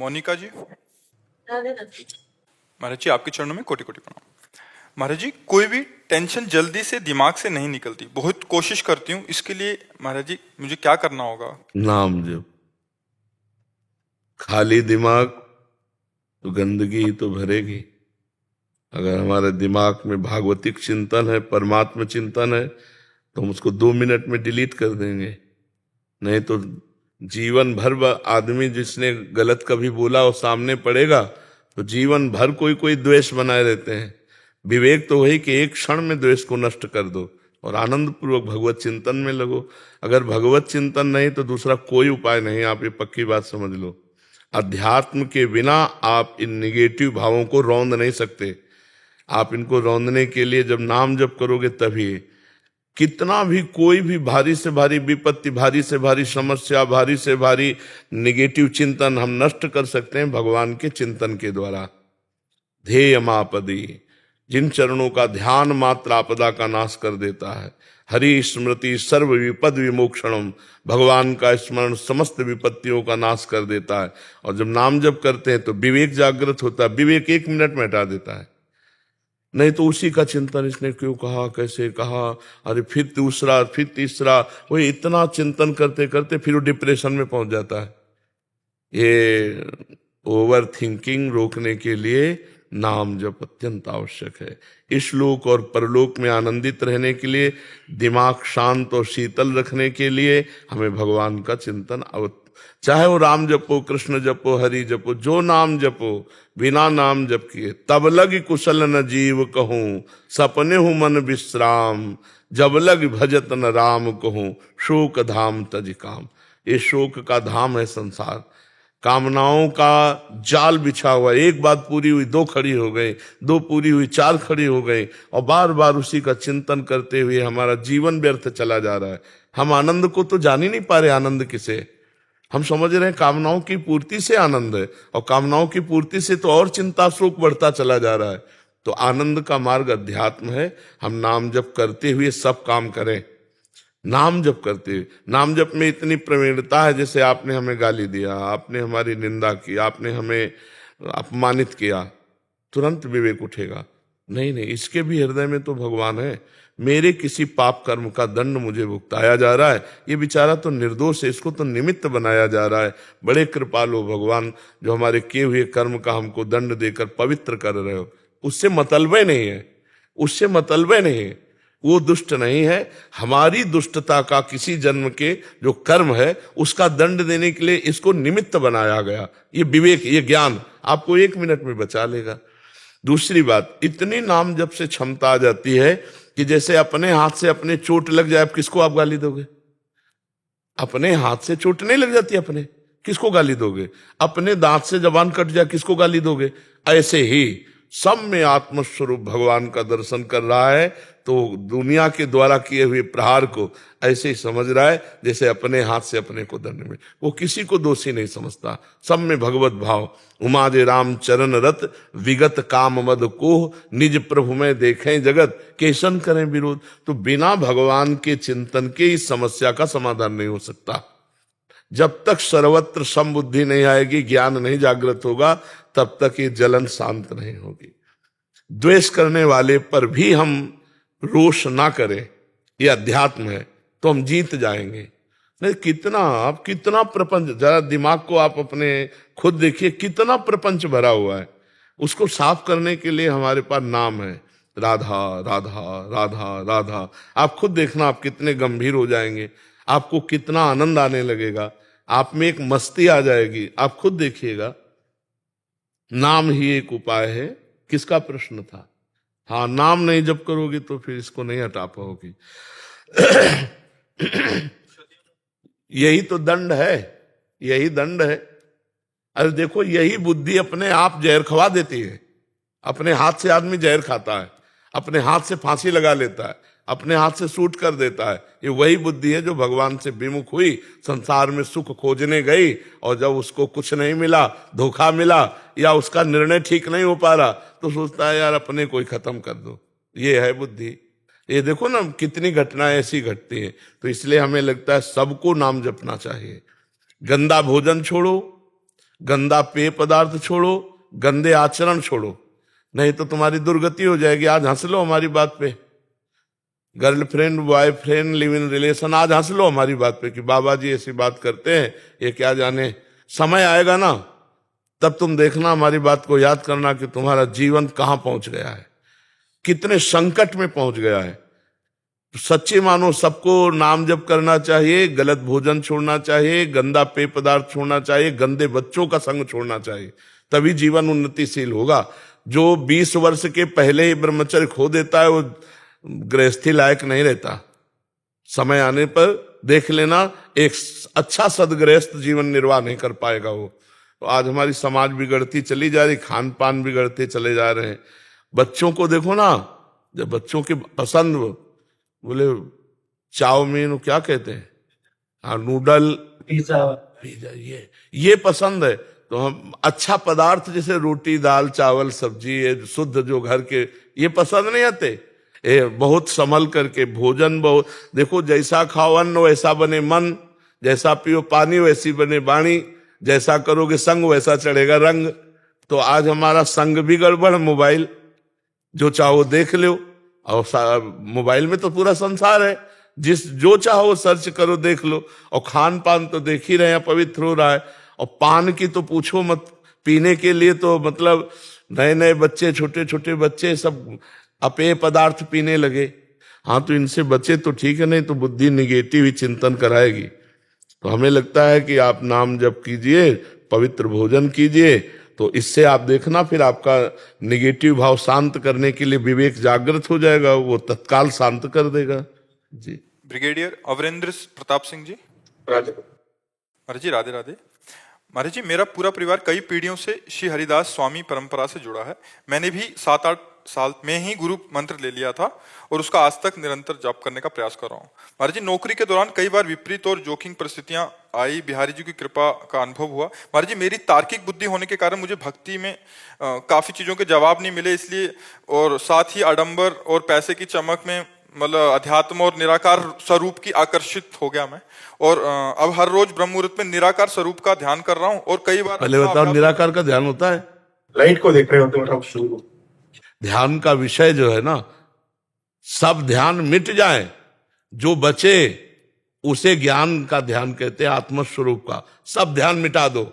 मोनिका जी, महाराज जी आपके चरणों में कोटि कोटि प्रणाम। महाराज जी, कोई भी टेंशन जल्दी से दिमाग से नहीं निकलती, बहुत कोशिश करती हूँ, इसके लिए महाराज जी मुझे क्या करना होगा? नाम जप। खाली दिमाग तो गंदगी ही तो भरेगी। अगर हमारे दिमाग में भागवतिक चिंतन है, परमात्मा चिंतन है, तो हम उसको 2 मिनट में डिलीट कर देंगे। नहीं तो जीवन भर आदमी जिसने गलत कभी बोला और सामने पड़ेगा तो जीवन भर कोई कोई द्वेष बनाए रहते हैं। विवेक तो वही कि एक क्षण में द्वेष को नष्ट कर दो और आनंद पूर्वक भगवत चिंतन में लगो। अगर भगवत चिंतन नहीं तो दूसरा कोई उपाय नहीं, आप ये पक्की बात समझ लो। अध्यात्म के बिना आप इन निगेटिव भावों को रौंद नहीं सकते। आप इनको रौंदने के लिए जब नाम जप करोगे तभी। कितना भी कोई भी भारी से भारी विपत्ति, भारी से भारी समस्या, भारी से भारी निगेटिव चिंतन हम नष्ट कर सकते हैं भगवान के चिंतन के द्वारा। ध्येय मापदी, जिन चरणों का ध्यान मात्र आपदा का नाश कर देता है। हरि स्मृति सर्व विपद विमोक्षणम, भगवान का स्मरण समस्त विपत्तियों का नाश कर देता है। और जब नाम जप करते हैं तो विवेक जागृत होता है। विवेक 1 मिनट में हटा देता है। नहीं तो उसी का चिंतन, इसने क्यों कहा, कैसे कहा, अरे फिर दूसरा, फिर तीसरा, वही इतना चिंतन करते करते फिर वो डिप्रेशन में पहुंच जाता है। ये ओवर थिंकिंग रोकने के लिए नाम जप अत्यंत आवश्यक है। इस लोक और परलोक में आनंदित रहने के लिए, दिमाग शांत और शीतल रखने के लिए हमें भगवान का चिंतन चाहे वो राम जपो, कृष्ण जपो, हरि जपो, जो नाम जपो, बिना नाम जप किए तब लग कुशल न जीव कहूं, सपने हूं मन विश्राम, जब लग भजत न राम कहूं, शोक धाम तज काम। ये शोक का धाम है संसार। कामनाओं का जाल बिछा हुआ, एक बात पूरी हुई 2 खड़ी हो गई, 2 पूरी हुई 4 खड़ी हो गई, और बार बार उसी का चिंतन करते हुए हमारा जीवन व्यर्थ चला जा रहा है। हम आनंद को तो जान ही नहीं पा रहे। आनंद किसे? हम समझ रहे हैं कामनाओं की पूर्ति से आनंद है, और कामनाओं की पूर्ति से तो और चिंता शोक बढ़ता चला जा रहा है। तो आनंद का मार्ग अध्यात्म है। हम नाम जप करते हुए सब काम करें। नाम जप करते हुए, नाम जप में इतनी प्रवीणता है, जैसे आपने हमें गाली दिया, आपने हमारी निंदा की, आपने हमें अपमानित किया, तुरंत विवेक उठेगा, नहीं नहीं, इसके भी हृदय में तो भगवान है। मेरे किसी पाप कर्म का दंड मुझे भुगताया जा रहा है। ये बेचारा तो निर्दोष है, इसको तो निमित्त बनाया जा रहा है। बड़े कृपालु भगवान, जो हमारे किए हुए कर्म का हमको दंड देकर पवित्र कर रहे हो। उससे मतलबे नहीं है, उससे मतलबे नहीं है। वो दुष्ट नहीं है। हमारी दुष्टता का किसी जन्म के जो कर्म है उसका दंड देने के लिए इसको निमित्त बनाया गया। ये विवेक, ये ज्ञान आपको 1 मिनट में बचा लेगा। दूसरी बात, इतनी नाम जप से क्षमता आ जाती है कि जैसे अपने हाथ से अपने चोट लग जाए, किसको आप गाली दोगे? अपने हाथ से चोट नहीं लग जाती, अपने किसको गाली दोगे? अपने दांत से जबान कट जाए, किसको गाली दोगे? ऐसे ही सब में आत्मस्वरूप भगवान का दर्शन कर रहा है, तो दुनिया के द्वारा किए हुए प्रहार को ऐसे ही समझ रहा है जैसे अपने हाथ से अपने को दंड में। वो किसी को दोषी नहीं समझता। सब में भगवत भाव। उमा दे राम चरण रत, विगत काम मद को, निज प्रभु में देखें जगत, केशन करें विरोध। तो बिना भगवान के चिंतन के इस समस्या का समाधान नहीं हो सकता। जब तक सर्वत्र समबुद्धि नहीं आएगी, ज्ञान नहीं जागृत होगा, तब तक ये जलन शांत नहीं होगी। द्वेष करने वाले पर भी हम रोष ना करें, ये अध्यात्म है, तो हम जीत जाएंगे। नहीं, कितना प्रपंच, जरा दिमाग को आप अपने खुद देखिए, कितना प्रपंच भरा हुआ है। उसको साफ करने के लिए हमारे पास नाम है, राधा राधा राधा राधा। आप खुद देखना, आप कितने गंभीर हो जाएंगे, आपको कितना आनंद आने लगेगा, आप में एक मस्ती आ जाएगी। आप खुद देखिएगा। नाम ही एक उपाय है। किसका प्रश्न था? हाँ, नाम नहीं जप करोगे तो फिर इसको नहीं हटा पाओगे। यही तो दंड है, यही दंड है। अरे देखो, यही बुद्धि अपने आप जहर खवा देती है। अपने हाथ से आदमी जहर खाता है, अपने हाथ से फांसी लगा लेता है, अपने हाथ से शूट कर देता है। ये वही बुद्धि है जो भगवान से विमुख हुई, संसार में सुख खोजने गई, और जब उसको कुछ नहीं मिला, धोखा मिला, या उसका निर्णय ठीक नहीं हो पा रहा, तो सोचता है यार अपने को ही खत्म कर दो। ये है बुद्धि। ये देखो ना, कितनी घटनाएं ऐसी घटती हैं। तो इसलिए हमें लगता है सबको नाम जपना चाहिए। गंदा भोजन छोड़ो, गंदा पेय पदार्थ छोड़ो, गंदे आचरण छोड़ो, नहीं तो तुम्हारी दुर्गति हो जाएगी। आज हंस लो हमारी बात पे, girlfriend boyfriend live in relation, आज हंस लो हमारी बात पे कि बाबा जी ऐसी बात करते हैं, ये क्या जाने। समय आएगा ना, तब तुम देखना, हमारी बात को याद करना कि तुम्हारा जीवन कहां पहुंच गया है, कितने संकट में पहुंच गया है। सच्चे मानो सबको नाम जप करना चाहिए, गलत भोजन छोड़ना चाहिए, गंदा पेय पदार्थ छोड़ना चाहिए, गंदे बच्चों का संग छोड़ना चाहिए, तभी जीवन उन्नतिशील होगा। जो 20 वर्ष के पहले ही ब्रह्मचर्य खो देता है वो गृहस्थी लायक नहीं रहता। समय आने पर देख लेना, एक अच्छा सदगृहस्थ जीवन निर्वाह नहीं कर पाएगा वो। तो आज हमारी समाज बिगड़ती चली जा रही, खान पान बिगड़ते चले जा रहे हैं। बच्चों को देखो ना, जब बच्चों की पसंद, बोले चाउमीन, वो क्या कहते हैं, हाँ नूडल, पिज्जा, ये पसंद है। तो हम अच्छा पदार्थ जैसे रोटी दाल चावल सब्जी, ये शुद्ध जो घर के, ये पसंद नहीं आते। बहुत संभल करके भोजन, बहुत देखो, जैसा खाओ अन्न वैसा बने मन, जैसा पियो पानी वैसी बने वाणी, जैसा करोगे संग वैसा चढ़ेगा रंग। तो आज हमारा संग भी गड़बड़, मोबाइल जो चाहो देख लो, और मोबाइल में तो पूरा संसार है, जिस जो चाहो सर्च करो देख लो। और खान पान तो देख ही रहे हैं, पवित्र हो रहा है। और पान की तो पूछो मत, पीने के लिए तो मतलब नए नए बच्चे, छोटे छोटे बच्चे सब अपेय पदार्थ पीने लगे। हाँ, तो इनसे बचे तो ठीक है, नहीं तो बुद्धि निगेटिव ही चिंतन कराएगी। तो हमें लगता है कि आप नाम जप कीजिए, पवित्र भोजन कीजिए, तो इससे आप देखना फिर आपका निगेटिव भाव शांत करने के लिए विवेक जागृत हो जाएगा, वो तत्काल शांत कर देगा जी। ब्रिगेडियर अवरेंद्र प्रताप सिंह जी। महाराज जी राधे राधे। महाराज जी, मेरा पूरा परिवार कई पीढ़ियों से श्री हरिदास स्वामी परंपरा से जुड़ा है। मैंने भी 7-8 साल में ही गुरु मंत्र ले लिया था और उसका आज तक निरंतर जाप करने का प्रयास कर रहा हूँ। महाराज जी, नौकरी के दौरान कई बार विपरीत और जोखिम परिस्थितियां आई, बिहारी जी की कृपा का अनुभव हुआ। महाराज जी, मेरी तार्किक बुद्धि होने के कारण मुझे भक्ति में काफी चीजों के जवाब नहीं मिले, इसलिए, और साथ ही आडंबर और पैसे की चमक में मतलब अध्यात्म और निराकार स्वरूप की आकर्षित हो गया मैं। और अब हर रोज ब्रह्म मुहूर्त में निराकार स्वरूप का ध्यान कर रहा हूँ। और कई बार पहले बताओ, निराकार का ध्यान होता है? लाइट को देख रहे होते हो शुरू। ध्यान का विषय जो है ना, सब ध्यान मिट जाए, जो बचे उसे ज्ञान का ध्यान कहते हैं, आत्मस्वरूप का। सब ध्यान मिटा दो,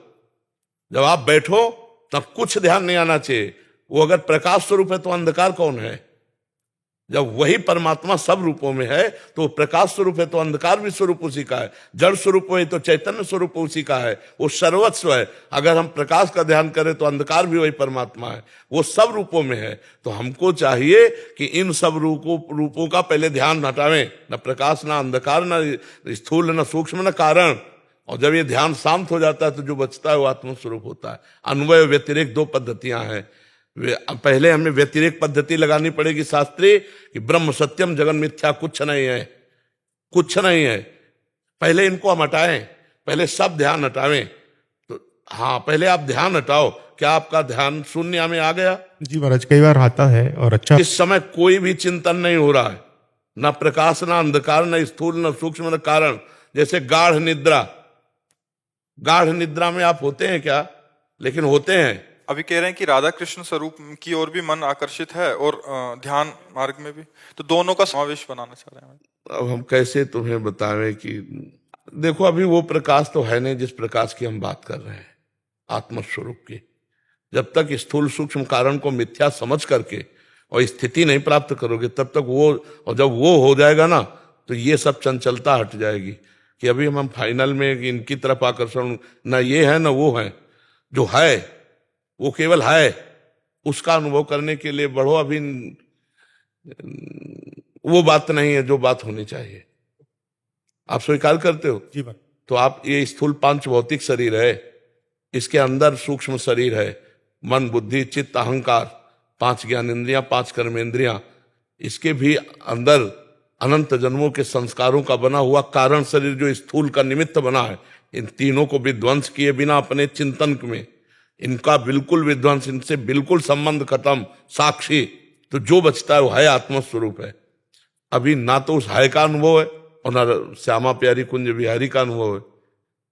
जब आप बैठो तब कुछ ध्यान नहीं आना चाहिए। वो अगर प्रकाश स्वरूप है तो अंधकार कौन है? जब वही परमात्मा सब रूपों में है तो प्रकाश स्वरूप है, तो अंधकार भी स्वरूप उसी का है। जड़ स्वरूप है तो चैतन्य स्वरूप उसी का है, वो सर्वस्व है। अगर हम प्रकाश का ध्यान करें तो अंधकार भी वही परमात्मा है, वो सब रूपों में है। तो हमको चाहिए कि इन सब रूपों का पहले ध्यान हटावें, न प्रकाश, न अंधकार, न स्थूल, न सूक्ष्म, न कारण। और जब ये ध्यान शांत हो जाता है तो जो बचता है वो आत्मस्वरूप होता है। अन्वय व्यतिरेक 2 पद्धतियां हैं। पहले हमें व्यतिरेक पद्धति लगानी पड़ेगी शास्त्रीय, कि ब्रह्म सत्यम जगन मिथ्या, कुछ नहीं है, कुछ नहीं है। पहले इनको हम हटाएं, पहले सब ध्यान हटावें। तो हाँ, पहले आप ध्यान हटाओ। क्या आपका ध्यान शून्य में आ गया? जी महाराज, कई बार आता है और अच्छा। इस समय कोई भी चिंतन नहीं हो रहा है, ना प्रकाश, ना अंधकार, ना स्थूल, ना सूक्ष्म, न कारण। जैसे गाढ़ निद्रा, गाढ़ निद्रा में आप होते हैं क्या? लेकिन होते हैं। अभी कह रहे हैं कि राधा कृष्ण स्वरूप की ओर भी मन आकर्षित है और ध्यान मार्ग में भी, तो दोनों का समावेश बनाना चाह रहे हैं। अब हम कैसे तुम्हें बतावें कि देखो, अभी वो प्रकाश तो है नहीं जिस प्रकाश की हम बात कर रहे हैं, आत्मस्वरूप की। जब तक स्थूल सूक्ष्म कारण को मिथ्या समझ करके और स्थिति नहीं प्राप्त करोगे तब तक वो, और जब वो हो जाएगा ना तो ये सब चंचलता हट जाएगी। कि अभी हम फाइनल में इनकी तरफ आकर्षण, ना ये है ना वो है, जो है वो केवल है, उसका अनुभव करने के लिए बढ़ो। अभी वो बात नहीं है जो बात होनी चाहिए। आप स्वीकार करते हो? जी बात। तो आप, ये स्थूल 5 भौतिक शरीर है, इसके अंदर सूक्ष्म शरीर है, मन बुद्धि चित्त अहंकार, 5 ज्ञानेंद्रियां, 5 कर्मेंद्रियां, इसके भी अंदर अनंत जन्मों के संस्कारों का बना हुआ कारण शरीर जो स्थूल का निमित्त बना है। इन तीनों को विध्वंस किए बिना अपने चिंतन में, इनका बिल्कुल विध्वंस, इनसे बिल्कुल संबंध खत्म, साक्षी, तो जो बचता है वो है आत्मस्वरूप है। अभी ना तो उस है का अनुभव है और ना श्यामा प्यारी कुंज बिहारी का अनुभव है।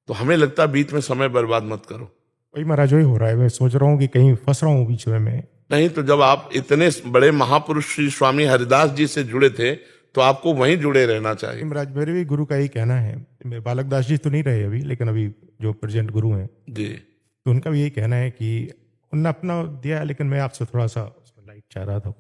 तो हमें लगता है बीच में समय बर्बाद मत करो, वही महाराज वही हो रहा है। मैं सोच रहा हूँ कि कहीं फंस रहा हूँ बीच में मैं। नहीं तो जब आप इतने बड़े महापुरुष श्री स्वामी हरिदास जी से जुड़े थे तो आपको वहीं जुड़े रहना चाहिए। महाराज मेरे भी गुरु का यही कहना है। मेरे बालक दास जी तो नहीं रहे अभी, लेकिन अभी जो प्रेजेंट गुरु हैं जी, तो उनका भी यही कहना है कि उनने अपना दिया, लेकिन मैं आपसे थोड़ा सा उसमें लाइट चाह रहा था।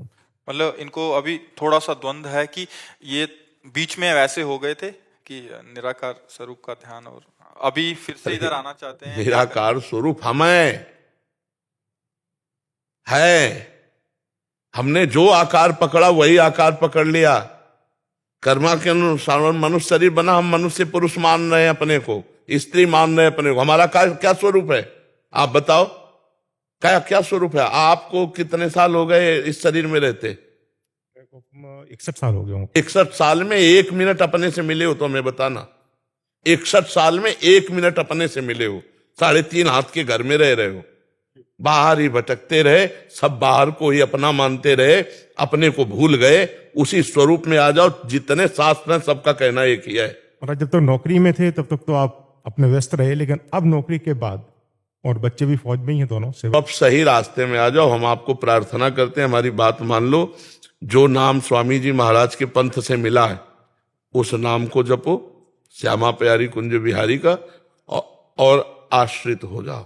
मतलब इनको अभी थोड़ा सा द्वंद्व है कि ये बीच में वैसे हो गए थे कि निराकार स्वरूप का ध्यान, और अभी फिर से इधर आना चाहते हैं। निराकार स्वरूप हमें है, हमने जो आकार पकड़ा वही आकार पकड़ लिया। कर्मा के अनुसार मनुष्य शरीर बना, हम मनुष्य पुरुष मान रहे हैं अपने को, स्त्री मान रहे हैं अपने को। हमारा क्या स्वरूप है आप बताओ, क्या स्वरूप है? आपको कितने साल हो गए इस शरीर में रहते? 61 साल हो गए होंगे। 61 साल में 1 मिनट अपने से मिले हो तो हमें बताना। 61 साल में 1 मिनट अपने से मिले हो? 3.5 हाथ के घर में रह रहे हो, बाहर ही भटकते रहे, सब बाहर को ही अपना मानते रहे, अपने को भूल गए। उसी स्वरूप में आ जाओ। जितने शास्त्र हैं सबका कहना एक ही है। और जब तक नौकरी में थे तब तक तो आप अपने व्यस्त रहे, लेकिन अब नौकरी के बाद, और बच्चे भी फौज में ही हैं दोनों से, अब सही रास्ते में आ जाओ। हम आपको प्रार्थना करते हैं, हमारी बात मान लो। जो नाम स्वामी जी महाराज के पंथ से मिला है उस नाम को जपो, श्यामा प्यारी कुंज बिहारी का, और आश्रित हो जाओ।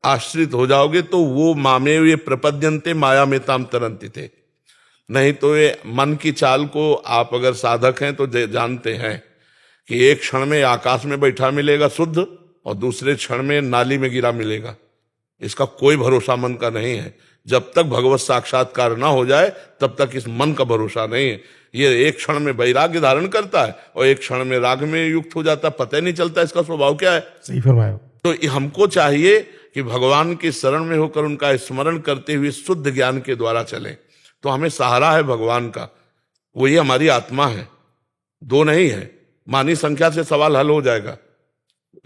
आश्रित हो जाओगे तो वो मामे ये प्रपद्यंते माया में ताम तरंती थे। नहीं तो ये मन की चाल को आप अगर साधक हैं तो जानते हैं कि एक क्षण में आकाश में बैठा मिलेगा शुद्ध, और दूसरे क्षण में नाली में गिरा मिलेगा। इसका कोई भरोसा मन का नहीं है। जब तक भगवत साक्षात्कार ना हो जाए तब तक इस मन का भरोसा नहीं है। ये एक क्षण में वैराग्य धारण करता है और एक क्षण में राग में युक्त हो जाता है, पता ही नहीं चलता इसका स्वभाव क्या है। सही फरमाया। तो हमको चाहिए कि भगवान की शरण में होकर उनका स्मरण करते हुए शुद्ध ज्ञान के द्वारा चले। तो हमें सहारा है भगवान का, वही हमारी आत्मा है, दो नहीं है। मानी संख्या से सवाल हल हो जाएगा।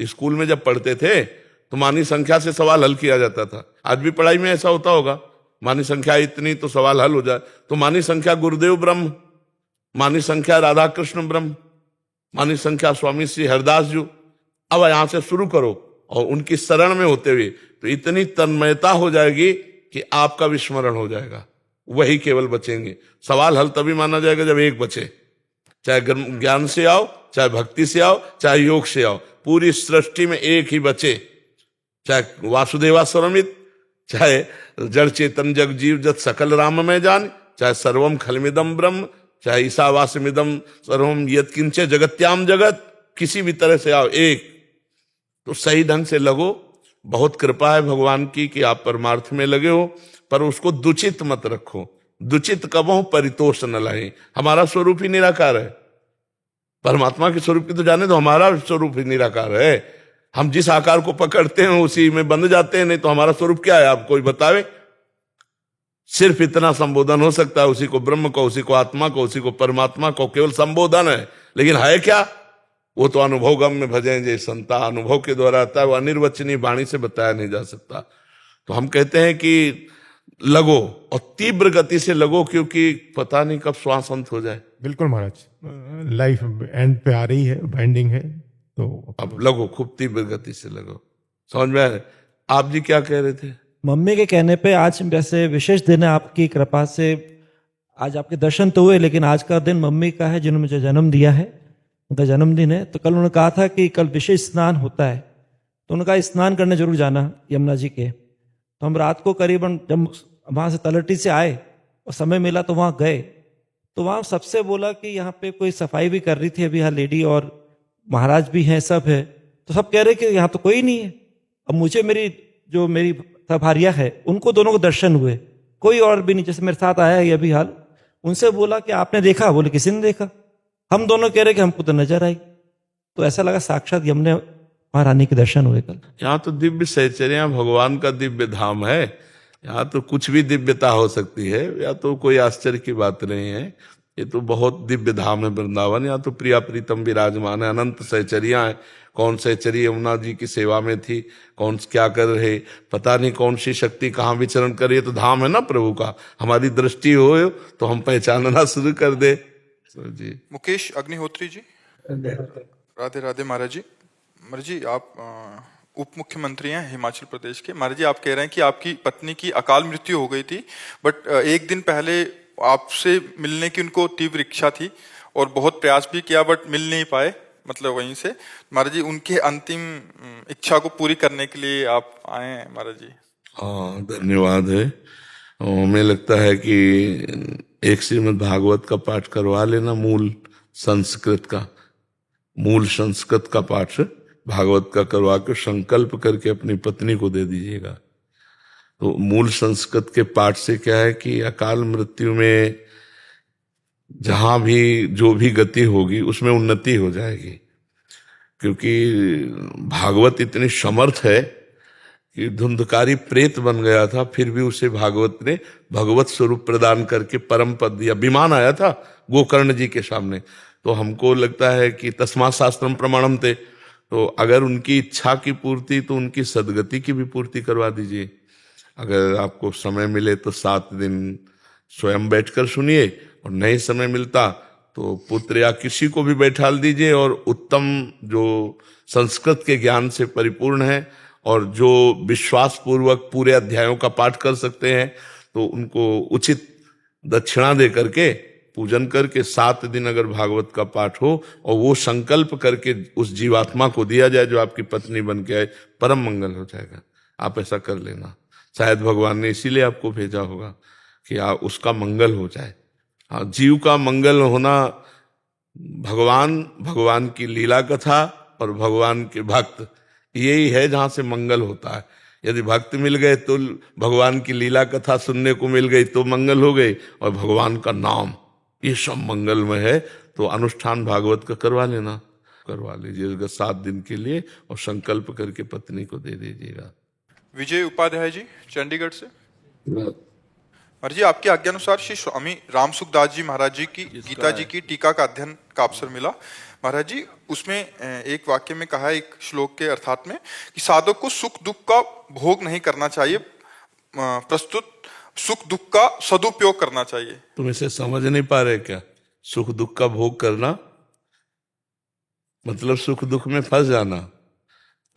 स्कूल में जब पढ़ते थे तो मानी संख्या से सवाल हल किया जाता था। आज भी पढ़ाई में ऐसा होता होगा, मानी संख्या इतनी तो सवाल हल हो जाए। तो मानी संख्या गुरुदेव ब्रह्म, मानी संख्या राधा कृष्ण ब्रह्म, मानी संख्या स्वामी श्री हरिदास जी। अब यहां से शुरू करो और उनकी शरण में होते हुए तो इतनी तन्मयता हो जाएगी कि आपका विस्मरण हो जाएगा, वही केवल बचेंगे। सवाल हल तभी माना जाएगा जब एक बचे। चाहे ज्ञान से आओ, चाहे भक्ति से आओ, चाहे योग से आओ, पूरी सृष्टि में एक ही बचे। चाहे वासुदेवा स्वरमित, चाहे जड़ चेतन जग जीव जत सकल राम में जान, चाहे सर्वम खलमिदम ब्रह्म, चाहे ईशावास्यमिदम सर्वम यत् किंचे जगत्याम जगत, किसी भी तरह से आओ एक। तो सही ढंग से लगो। बहुत कृपा है भगवान की कि आप परमार्थ में लगे हो, पर उसको दुचित मत रखो। दुचित कबहु परितोष न लाए। हमारा स्वरूप ही निराकार है। परमात्मा के स्वरूप की तो जाने दो, हमारा स्वरूप ही निराकार है। हम जिस आकार को पकड़ते हैं उसी में बंध जाते हैं। नहीं तो हमारा स्वरूप क्या है आप कोई बतावे। सिर्फ इतना संबोधन हो सकता है, उसी को ब्रह्म को, उसी को आत्मा को, उसी को परमात्मा को, केवल संबोधन है। लेकिन है क्या? वो तो अनुभव गम में भजें जे संता, अनुभव के द्वारा आता है। वो अनिर्वचनीय वाणी से बताया नहीं जा सकता। तो हम कहते हैं कि लगो और तीव्र गति से लगो, क्योंकि पता नहीं कब श्वास अंत हो जाए। बिल्कुल महाराज, लाइफ एंड पे आ रही है, बाइंडिंग है, तो अब लगो, खूब तीव्र गति से लगो। समझ में आया? आप जी क्या कह रहे थे? मम्मी के कहने पे आज वैसे विशेष दिन है, आपकी कृपा से आज आपके दर्शन तो हुए, लेकिन आज का दिन मम्मी का है जिन्होंने मुझे जन्म दिया है, उनका जन्मदिन है। तो कल उन्होंने कहा था कि कल विशेष स्नान होता है, तो उन्होंने कहा स्नान करने जरूर जाना यमुना जी के। तो हम रात को करीबन जब वहाँ से तलहटी से आए और समय मिला तो वहाँ गए, तो वहाँ सबसे बोला कि यहाँ पे कोई सफाई भी कर रही थी अभी, यहाँ लेडी और महाराज भी हैं, सब है। तो सब कह रहे कि यहाँ तो कोई नहीं है। अब मुझे मेरी भारिया है, उनको दोनों को दर्शन हुए, कोई और भी नहीं। जैसे मेरे साथ आया है ये अभी हाल, उनसे बोला कि आपने देखा? बोले किसी ने देखा। हम दोनों कह रहे कि हमको तो नजर आई। तो ऐसा लगा साक्षात यमुना महारानी के दर्शन हुए कल। यहाँ तो दिव्य सहचर्या भगवान का दिव्य धाम है। यहाँ तो कुछ भी दिव्यता हो सकती है, या तो कोई आश्चर्य की बात नहीं है। ये तो बहुत दिव्य धाम है वृंदावन। यहाँ तो प्रिया प्रीतम विराजमान है, अनंत सहचर्या है। कौन सहचरी यमुना जी की सेवा में थी, कौन क्या कर रहे, पता नहीं कौन सी शक्ति कहाँ विचरण कर रही है। तो धाम है ना प्रभु का। हमारी दृष्टि हो तो हम पहचानना शुरू कर दे। जी मुकेश अग्निहोत्री जी, राधे राधे महाराज जी। महाराज जी, आप उप मुख्यमंत्री हैं हिमाचल प्रदेश के। महाराज जी, आप कह रहे हैं कि आपकी पत्नी की अकाल मृत्यु हो गई थी, बट एक दिन पहले आपसे मिलने की उनको तीव्र इच्छा थी और बहुत प्रयास भी किया, बट मिल नहीं पाए, मतलब वहीं से। महाराज जी, उनके अंतिम इच्छा को पूरी करने के लिए आप आए हैं महाराज जी। हाँ, धन्यवाद है। हमें लगता है कि एक श्रीमद् भागवत का पाठ करवा लेना, मूल संस्कृत का पाठ भागवत का करवा के संकल्प करके अपनी पत्नी को दे दीजिएगा। तो मूल संस्कृत के पाठ से क्या है कि अकाल मृत्यु में जहां भी जो भी गति होगी उसमें उन्नति हो जाएगी, क्योंकि भागवत इतनी समर्थ है कि धुंधकारी प्रेत बन गया था, फिर भी उसे भागवत ने भगवत स्वरूप प्रदान करके परम पद दिया। विमान आया था गोकर्ण जी के सामने, तो हमको लगता है कि तस्मात् शास्त्रम प्रमाणम थे, तो अगर उनकी इच्छा की पूर्ति तो उनकी सदगति की भी पूर्ति करवा दीजिए। अगर आपको समय मिले तो 7 दिन स्वयं बैठकर सुनिए, और नहीं समय मिलता तो पुत्र या किसी को भी बैठा दीजिए, और उत्तम जो संस्कृत के ज्ञान से परिपूर्ण है और जो विश्वास पूर्वक पूरे अध्यायों का पाठ कर सकते हैं, तो उनको उचित दक्षिणा दे करके पूजन करके 7 दिन अगर भागवत का पाठ हो और वो संकल्प करके उस जीवात्मा को दिया जाए जो आपकी पत्नी बन के आए, परम मंगल हो जाएगा। आप ऐसा कर लेना, शायद भगवान ने इसीलिए आपको भेजा होगा कि उसका मंगल हो जाए। हाँ, जीव का मंगल होना, भगवान की लीला कथा और भगवान के भक्त, यही है जहां से मंगल होता है। यदि भक्त मिल गए तो भगवान की लीला कथा सुनने को मिल गई तो मंगल हो गई, और भगवान का नाम, ये सब मंगलमय है। तो अनुष्ठान भागवत का करवा लीजिएगा 7 दिन के लिए, और संकल्प करके पत्नी को दे दीजिएगा। विजय उपाध्याय जी, चंडीगढ़ से। महाराज जी, आपकी आज्ञानुसार श्री स्वामी राम सुखदास जी महाराज जी की गीता जी की टीका का अध्ययन का अवसर मिला। महाराज जी, उसमें एक वाक्य में कहा है, एक श्लोक के अर्थात में, कि साधक को सुख दुख का भोग नहीं करना चाहिए, प्रस्तुत सुख दुख का सदुपयोग करना चाहिए। तुम इसे समझ नहीं पा रहे क्या? सुख दुख का भोग करना मतलब सुख दुख में फंस जाना।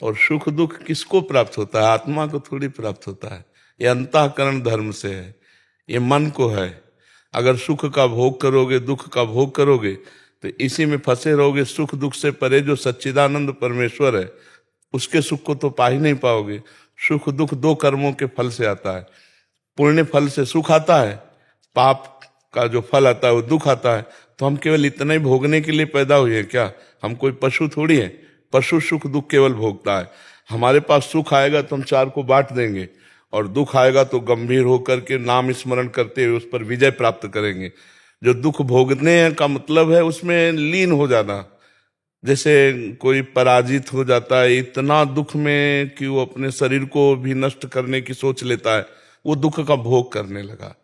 और सुख दुख किसको प्राप्त होता है? आत्मा को थोड़ी प्राप्त होता है। ये अंतःकरण धर्म से है, ये मन को है। अगर सुख का भोग करोगे, दुख का भोग करोगे, तो इसी में फंसे रहोगे। सुख दुख से परे जो सच्चिदानंद परमेश्वर है, उसके सुख को तो पा ही नहीं पाओगे। सुख दुख 2 कर्मों के फल से आता है। पुण्य फल से सुख आता है, पाप का जो फल आता है वो दुख आता है। तो हम केवल इतना ही भोगने के लिए पैदा हुए हैं क्या? हम कोई पशु थोड़ी है। पशु सुख दुख केवल भोगता है। हमारे पास सुख आएगा तो हम 4 को बांट देंगे, और दुख आएगा तो गंभीर होकर के नाम स्मरण करते हुए उस पर विजय प्राप्त करेंगे। जो दुख भोगने का मतलब है उसमें लीन हो जाना। जैसे कोई पराजित हो जाता है इतना दुख में कि वो अपने शरीर को भी नष्ट करने की सोच लेता है, वो दुख का भोग करने लगा।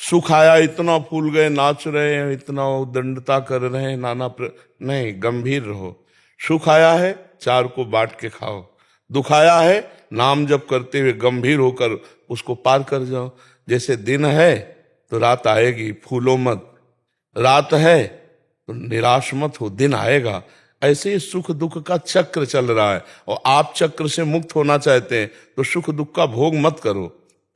सुख आया, इतना फूल गए, नाच रहे हैं, इतना उद्दंडता कर रहे हैं, नहीं, गंभीर रहो। सुख आया है, 4 को बांट के खाओ। दुख आया है, नाम जप करते हुए गंभीर होकर उसको पार कर जाओ। जैसे दिन है तो रात आएगी, फूलो मत। रात है तो निराश मत हो, दिन आएगा। ऐसे ही सुख दुख का चक्र चल रहा है, और आप चक्र से मुक्त होना चाहते हैं तो सुख दुख का भोग मत करो,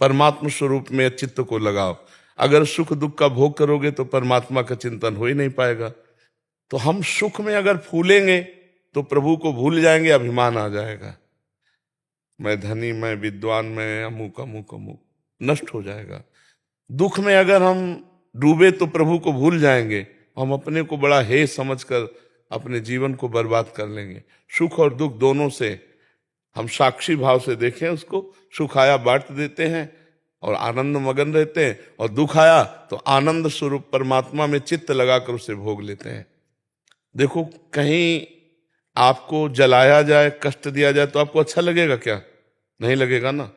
परमात्मा स्वरूप में चित्त को लगाओ। अगर सुख दुख का भोग करोगे तो परमात्मा का चिंतन हो ही नहीं पाएगा। तो हम सुख में अगर फूलेंगे तो प्रभु को भूल जाएंगे, अभिमान आ जाएगा। मैं धनी, मैं विद्वान, मैं अमुक अमुक अमुक, नष्ट हो जाएगा। दुख में अगर हम डूबे तो प्रभु को भूल जाएंगे, हम अपने को बड़ा हे समझकर अपने जीवन को बर्बाद कर लेंगे। सुख और दुख दोनों से हम साक्षी भाव से देखें उसको। सुख आया बांट देते हैं और आनंद मगन रहते हैं, और दुख आया तो आनंद स्वरूप परमात्मा में चित्त लगाकर उसे भोग लेते हैं। देखो, कहीं आपको जलाया जाए, कष्ट दिया जाए तो आपको अच्छा लगेगा क्या? नहीं लगेगा ना।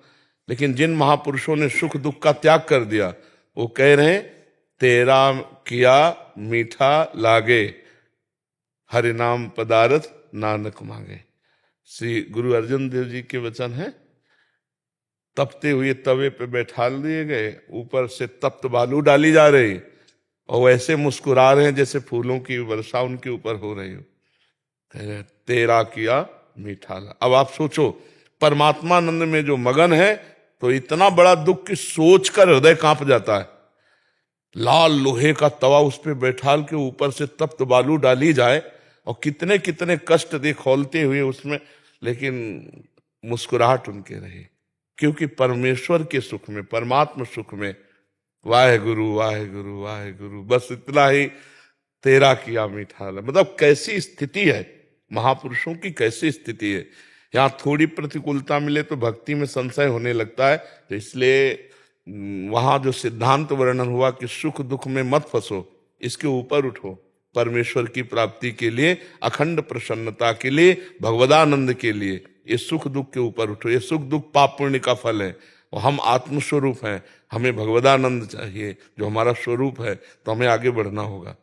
लेकिन जिन महापुरुषों ने सुख दुख का त्याग कर दिया, वो कह रहे हैं, तेरा किया मीठा लागे, हरि नाम पदारथ नानक मांगे। श्री गुरु अर्जुन देव जी के वचन है। तपते हुए तवे पे बैठा दिए गए, ऊपर से तप्त बालू डाली जा रही, और वैसे मुस्कुरा रहे हैं जैसे फूलों की वर्षा उनके ऊपर हो रही हो। कह रहे तेरा किया मीठा ला। अब आप सोचो, परमात्मानंद में जो मगन है तो इतना बड़ा दुख कि सोचकर हृदय कांप जाता है। लाल लोहे का तवा उस पर बैठाल के ऊपर से तप्त बालू डाली जाए और कितने कितने कष्ट दे खौलते हुए उसमें, लेकिन मुस्कुराहट उनके रहे, क्योंकि परमेश्वर के सुख में, परमात्मा सुख में वाहे गुरु वाहे गुरु वाहे गुरु, बस इतना ही तेरा किया मीठा। मतलब कैसी स्थिति है महापुरुषों की, कैसी स्थिति है। यहाँ थोड़ी प्रतिकूलता मिले तो भक्ति में संशय होने लगता है। तो इसलिए वहां जो सिद्धांत वर्णन हुआ कि सुख दुख में मत फंसो, इसके ऊपर उठो, परमेश्वर की प्राप्ति के लिए, अखंड प्रसन्नता के लिए, भगवदानंद के लिए, ये सुख दुख के ऊपर उठो। ये सुख दुख पाप पुण्य का फल है और हम आत्मस्वरूप हैं, हमें भगवदानंद चाहिए जो हमारा स्वरूप है, तो हमें आगे बढ़ना होगा।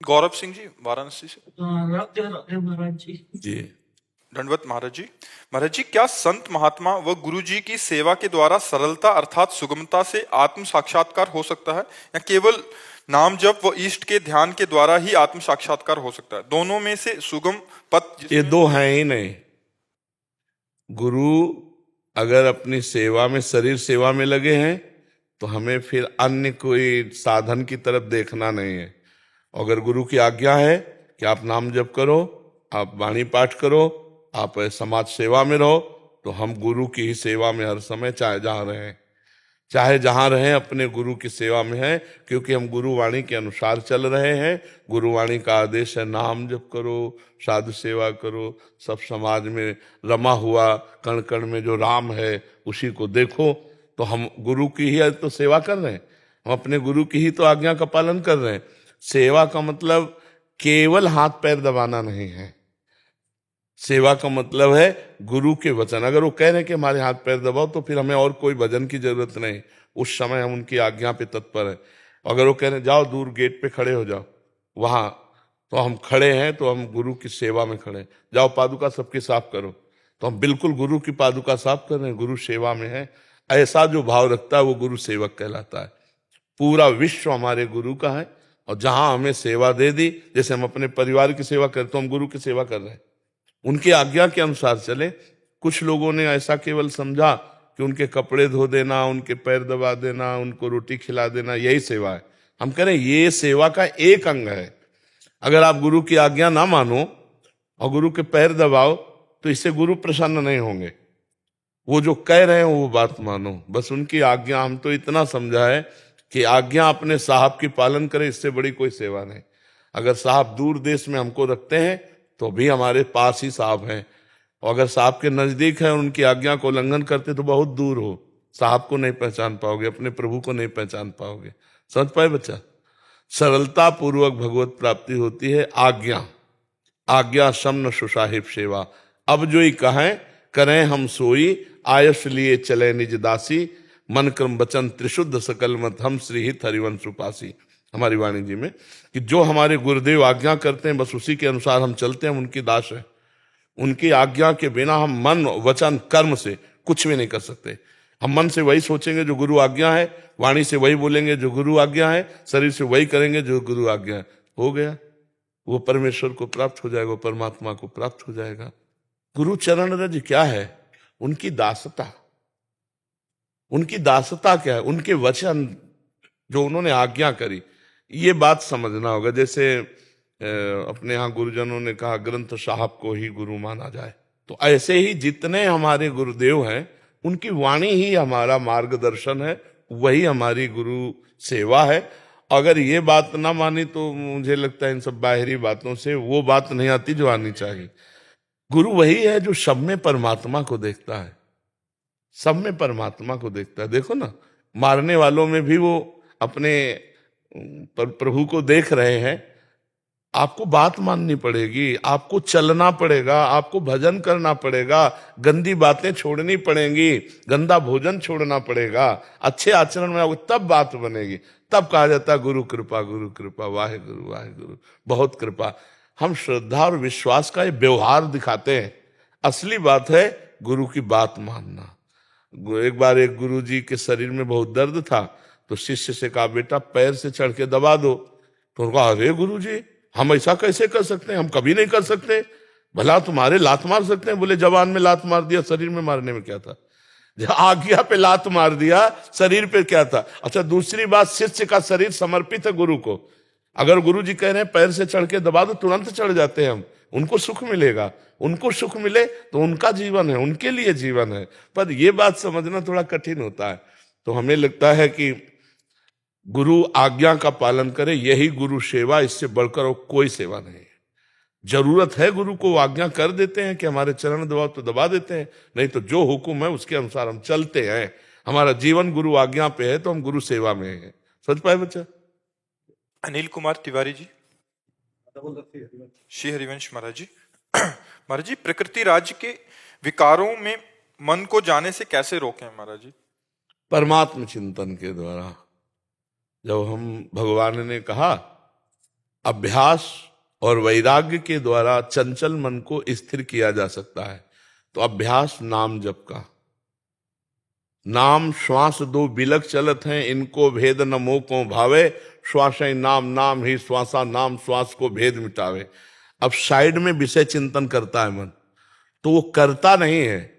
गौरव सिंह जी वाराणसी से। महाराज जी, जी दंडवत महाराज जी। महाराज जी, क्या संत महात्मा व गुरु जी की सेवा के द्वारा सरलता अर्थात सुगमता से आत्म साक्षात्कार हो सकता है, या केवल नाम जप व इष्ट के ध्यान के द्वारा ही आत्म साक्षात्कार हो सकता है? दोनों में से सुगम पथ ये दो हैं ही नहीं। गुरु अगर अपनी सेवा में, शरीर सेवा में लगे हैं तो हमें फिर अन्य कोई साधन की तरफ देखना नहीं है। अगर गुरु की आज्ञा है कि आप नाम जप करो, आप वाणी पाठ करो, आप समाज सेवा में रहो, तो हम गुरु की ही सेवा में हर समय चाहे जहां रहें अपने गुरु की सेवा में हैं, क्योंकि हम गुरु वाणी के अनुसार चल रहे हैं। गुरु वाणी का आदेश है नाम जप करो, साधु सेवा करो, सब समाज में रमा हुआ कण कण में जो राम है उसी को देखो। तो हम गुरु की ही तो सेवा कर रहे हैं, हम अपने गुरु की ही तो आज्ञा का पालन कर रहे हैं। सेवा का मतलब केवल हाथ पैर दबाना नहीं है। सेवा का मतलब है गुरु के वचन। अगर वो कह रहे हैं कि हमारे हाथ पैर दबाओ, तो फिर हमें और कोई भजन की जरूरत नहीं, उस समय हम उनकी आज्ञा पे तत्पर हैं। अगर वो कह रहे हैं जाओ दूर गेट पे खड़े हो जाओ, वहां तो हम खड़े हैं, तो हम गुरु की सेवा में खड़े हैं। जाओ पादुका सबकी साफ करो, तो हम बिल्कुल गुरु की पादुका साफ कर रहे हैं, गुरु सेवा में है। ऐसा जो भाव रखता है वो गुरु सेवक कहलाता है। पूरा विश्व हमारे गुरु का है, और जहां हमें सेवा दे दी, जैसे हम अपने परिवार की सेवा करते तो हम गुरु की सेवा कर रहे हैं, उनकी आज्ञा के अनुसार चले। कुछ लोगों ने ऐसा केवल समझा कि उनके कपड़े धो देना, उनके पैर दबा देना, उनको रोटी खिला देना यही सेवा है। हम कह रहे हैं ये सेवा का एक अंग है। अगर आप गुरु की आज्ञा ना मानो और गुरु के पैर दबाओ, तो इससे गुरु प्रसन्न नहीं होंगे। वो जो कह रहे हैं वो बात मानो, बस उनकी आज्ञा। हम तो इतना समझा है कि आज्ञा अपने साहब की पालन करें, इससे बड़ी कोई सेवा नहीं। अगर साहब दूर देश में हमको रखते हैं तो भी हमारे पास ही साहब हैं, और अगर साहब के नजदीक है और उनकी आज्ञा को उल्लंघन करते तो बहुत दूर हो, साहब को नहीं पहचान पाओगे, अपने प्रभु को नहीं पहचान पाओगे। समझ पाए बच्चा? सरलता पूर्वक भगवत प्राप्ति होती है आज्ञा समन सुसाहिब सेवा। अब जो ही कहें करें हम सोई, आयस लिए चले निज दासी, मन क्रम वचन त्रिशुद्ध सकल मत, हम श्री हित हरिवंश उपासी। हमारी वाणी जी में कि जो हमारे गुरुदेव आज्ञा करते हैं बस उसी के अनुसार हम चलते हैं, हम उनकी दास हैं। उनकी आज्ञा के बिना हम मन वचन कर्म से कुछ भी नहीं कर सकते। हम मन से वही सोचेंगे जो गुरु आज्ञा है, वाणी से वही बोलेंगे जो गुरु आज्ञा है, शरीर से वही करेंगे जो गुरु आज्ञा है। हो गया, वो परमेश्वर को प्राप्त हो जाएगा, परमात्मा को प्राप्त हो जाएगा। गुरु चरण रज क्या है? उनकी दासता। उनकी दासता क्या है? उनके वचन जो उन्होंने आज्ञा करी, ये बात समझना होगा। जैसे अपने यहाँ गुरुजनों ने कहा ग्रंथ साहब को ही गुरु माना जाए, तो ऐसे ही जितने हमारे गुरुदेव हैं उनकी वाणी ही हमारा मार्गदर्शन है, वही हमारी गुरु सेवा है। अगर ये बात ना मानी तो मुझे लगता है इन सब बाहरी बातों से वो बात नहीं आती जो आनी चाहिए। गुरु वही है जो सब में परमात्मा को देखता है, सब में परमात्मा को देखता है। देखो ना, मारने वालों में भी वो अपने प्रभु को देख रहे हैं। आपको बात माननी पड़ेगी, आपको चलना पड़ेगा, आपको भजन करना पड़ेगा, गंदी बातें छोड़नी पड़ेंगी, गंदा भोजन छोड़ना पड़ेगा, अच्छे आचरण में आओगे तब बात बनेगी। तब कहा जाता है गुरु कृपा, वाहे गुरु बहुत कृपा। हम श्रद्धा और विश्वास का ये व्यवहार दिखाते हैं। असली बात है गुरु की बात मानना। एक बार एक गुरु जी के शरीर में बहुत दर्द था, तो शिष्य से कहा बेटा पैर से चढ़ के दबा दो। तो उन्होंने कहा अरे गुरु जी हम ऐसा कैसे कर सकते हैं, हम कभी नहीं कर सकते। भला तुम्हारे लात मार सकते हैं? बोले जवान में लात मार दिया, शरीर में मारने में क्या था? जब आज्ञा पे लात मार दिया, शरीर पे क्या था? अच्छा, दूसरी बात, शिष्य का शरीर समर्पित है गुरु को। अगर गुरु जी कह रहे हैं पैर से चढ़ के दबा दो, तुरंत चढ़ जाते हैं हम, उनको सुख मिलेगा। उनको सुख मिले तो उनका जीवन है, उनके लिए जीवन है। पर यह बात समझना थोड़ा कठिन होता है। तो हमें लगता है कि गुरु आज्ञा का पालन करे, यही गुरु सेवा, इससे बढ़कर और कोई सेवा नहीं है। जरूरत है गुरु को, आज्ञा कर देते हैं कि हमारे चरण दबाओ तो दबा देते हैं, नहीं तो जो हुक्म है उसके अनुसार हम चलते हैं। हमारा जीवन गुरु आज्ञा पे है तो हम गुरु सेवा में हैं। समझ पाए बच्चा? अनिल कुमार तिवारी जी। श्री हरिवंश महाराज जी। महाराज जी, प्रकृति राज्य के विकारों में मन को जाने से कैसे रोकें महाराज जी? परमात्म चिंतन के द्वारा। जब हम, भगवान ने कहा अभ्यास और वैराग्य के द्वारा चंचल मन को स्थिर किया जा सकता है, तो अभ्यास नाम जप का। नाम श्वास दो बिलक चलत हैं, इनको भेद न मोह को भावे, श्वास नाम नाम ही श्वासा नाम श्वास को भेद मिटावे। अब साइड में विषय चिंतन करता है मन, तो वो करता नहीं है,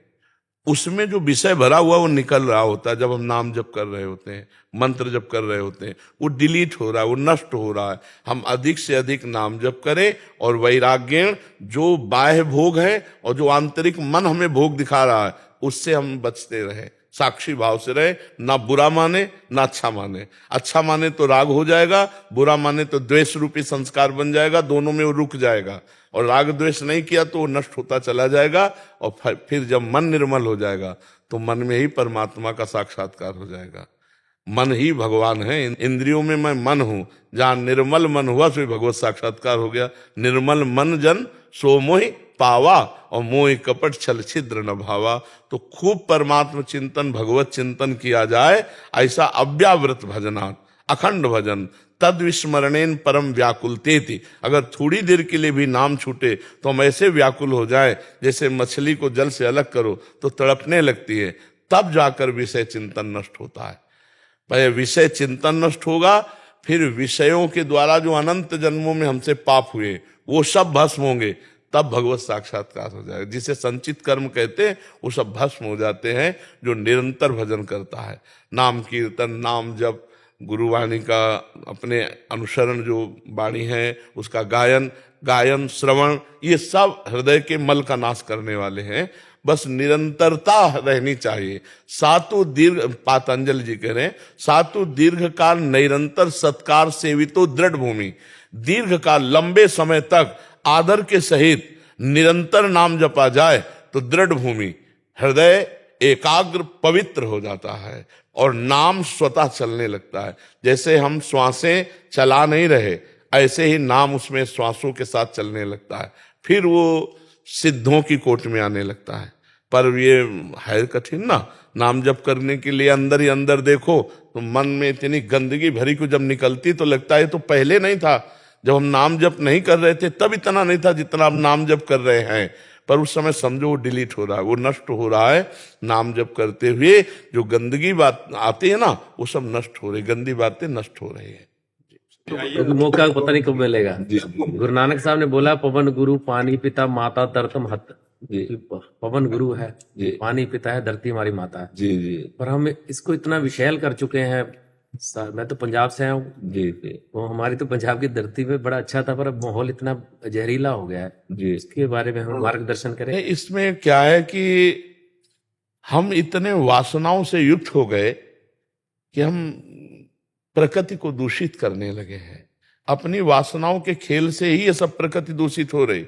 उसमें जो विषय भरा हुआ वो निकल रहा होता है। जब हम नाम जप कर रहे होते हैं, मंत्र जप कर रहे होते हैं, वो डिलीट हो रहा है, वो नष्ट हो रहा है। हम अधिक से अधिक नाम जप करें और वैराग्य, जो बाह्य भोग है और जो आंतरिक मन हमें भोग दिखा रहा है, उससे हम बचते रहे, साक्षी भाव से रहे। ना बुरा माने ना अच्छा माने। अच्छा माने तो राग हो जाएगा, बुरा माने तो द्वेष रूपी संस्कार बन जाएगा, दोनों में वो रुक जाएगा। और राग द्वेष नहीं किया तो वो नष्ट होता चला जाएगा। और फिर जब मन निर्मल हो जाएगा तो मन में ही परमात्मा का साक्षात्कार हो जाएगा। मन ही भगवान है। इंद्रियों में मैं मन हूं, जहां निर्मल मन हुआ सो भगवत साक्षात्कार हो गया। निर्मल मन जन सो मोहि पावा, और मोहि कपट छल छिद्र न भावा। तो खूब परमात्मा चिंतन, भगवत चिंतन किया जाए, ऐसा अव्यावृत भजनात्, अखंड भजन, तद विस्मरणेन परम व्याकुलतेति। अगर थोड़ी देर के लिए भी नाम छूटे तो हम ऐसे व्याकुल हो जाए, जैसे मछली को जल से अलग करो तो तड़पने लगती है। तब जाकर विषय चिंतन नष्ट होता है। पहले विषय चिंतन नष्ट होगा, फिर विषयों के द्वारा जो अनंत जन्मों में हमसे पाप हुए वो सब भस्म होंगे, तब भगवत साक्षात्कार हो जाएगा। जिसे संचित कर्म कहते हैं वो सब भस्म हो जाते हैं जो निरंतर भजन करता है। नाम कीर्तन, नाम जप, गुरुवाणी का अपने अनुसरण, जो वाणी है उसका गायन श्रवण, ये सब हृदय के मल का नाश करने वाले हैं। बस निरंतरता रहनी चाहिए। सातु दीर्घ, पातंजलि जी कह रहे हैं, सातु दीर्घ काल निरंतर सत्कार सेवितो दृढ़ भूमि। दीर्घ काल, लंबे समय तक आदर के सहित निरंतर नाम जपा जाए तो दृढ़ भूमि, हृदय एकाग्र पवित्र हो जाता है और नाम स्वतः चलने लगता है। जैसे हम श्वासें चला नहीं रहे, ऐसे ही नाम उसमें श्वासों के साथ चलने लगता है। फिर वो सिद्धों की कोट में आने लगता है। पर ये है कठिन ना, नाम जप करने के लिए अंदर ही अंदर देखो तो मन में इतनी गंदगी भरी को जब निकलती तो लगता है तो पहले नहीं था। जब हम नाम जप नहीं कर रहे थे तब इतना नहीं था जितना अब नाम जप कर रहे हैं। पर उस समय समझो वो डिलीट हो रहा है, वो नष्ट हो रहा है। नाम जप करते हुए जो गंदगी बात आती है ना, वो सब नष्ट हो रही, गंदी बातें नष्ट हो रही है। तो मौका पता नहीं कब मिलेगा। गुरु नानक साहब ने बोला, पवन गुरु पानी पिता माता धरतम हत। पवन गुरु है, पानी पिता है, धरती हमारी माता है। जी जी। पर हम इसको इतना विशैल कर चुके हैं। मैं तो पंजाब से आया हूँ जी जी। तो हमारी तो पंजाब की धरती पे बड़ा अच्छा था, पर अब माहौल इतना जहरीला हो गया है जी। इसके बारे में हम मार्गदर्शन करें। इसमें क्या है कि हम इतने वासनाओं से युक्त हो गए कि हम प्रकृति को दूषित करने लगे हैं। अपनी वासनाओं के खेल से ही ये सब प्रकृति दूषित हो रही।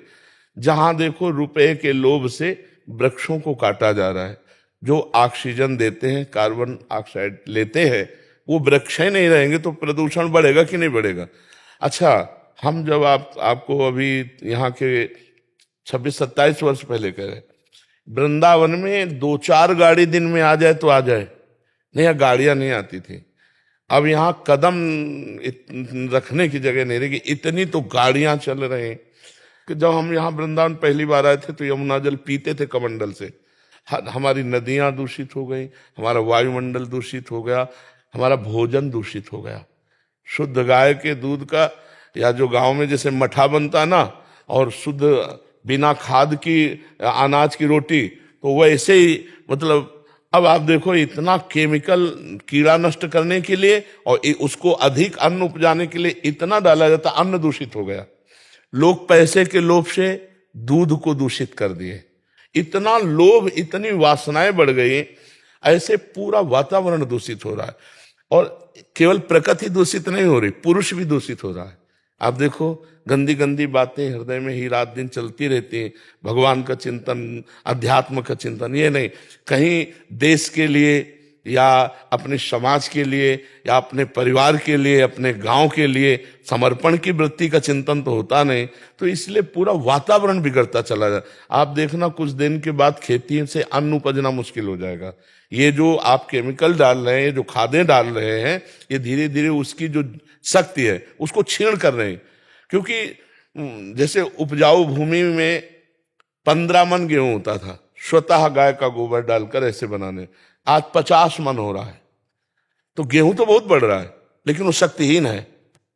जहां देखो रुपए के लोभ से वृक्षों को काटा जा रहा है। जो ऑक्सीजन देते हैं, कार्बन ऑक्साइड लेते हैं, वो वृक्ष ही नहीं रहेंगे तो प्रदूषण बढ़ेगा कि नहीं बढ़ेगा? अच्छा, हम जब आपको अभी यहाँ के 26-27 वर्ष पहले कह रहे, वृंदावन में 2-4 गाड़ी दिन में आ जाए तो आ जाए, नहीं यहाँ गाड़ियां नहीं आती थी। अब यहाँ कदम रखने की जगह नहीं रहेगी, इतनी तो गाड़ियां चल रहे हैं कि जब हम यहाँ वृंदावन पहली बार आए थे तो यमुना जल पीते थे कमंडल से। हमारी नदियां दूषित हो गई, हमारा वायुमंडल दूषित हो गया, हमारा भोजन दूषित हो गया। शुद्ध गाय के दूध का, या जो गांव में जैसे मठा बनता ना, और शुद्ध बिना खाद की अनाज की रोटी, तो वैसे ही मतलब अब आप देखो इतना केमिकल कीड़ा नष्ट करने के लिए और उसको अधिक अन्न उपजाने के लिए इतना डाला जाता, अन्न दूषित हो गया। लोग पैसे के लोभ से दूध को दूषित कर दिए, इतना लोभ, इतनी वासनाएं बढ़ गई, ऐसे पूरा वातावरण दूषित हो रहा है। और केवल प्रकृति दूषित नहीं हो रही, पुरुष भी दूषित हो रहा है। आप देखो गंदी गंदी बातें हृदय में ही रात दिन चलती रहती हैं, भगवान का चिंतन, अध्यात्म का चिंतन ये नहीं, कहीं देश के लिए या अपने समाज के लिए या अपने परिवार के लिए, अपने गांव के लिए समर्पण की वृत्ति का चिंतन तो होता नहीं, तो इसलिए पूरा वातावरण बिगड़ता चला जाए। आप देखना कुछ दिन के बाद खेती से अन्न उपजना मुश्किल हो जाएगा। ये जो आप केमिकल डाल रहे हैं, जो खादें डाल रहे हैं, ये धीरे धीरे उसकी जो शक्ति है उसको छीण कर रहे हैं। क्योंकि जैसे उपजाऊ भूमि में 15 मन गेहूं होता था, स्वतः गाय का गोबर डालकर ऐसे बनाने, आज 50 मन हो रहा है। तो गेहूं तो बहुत बढ़ रहा है, लेकिन वो शक्तिहीन है,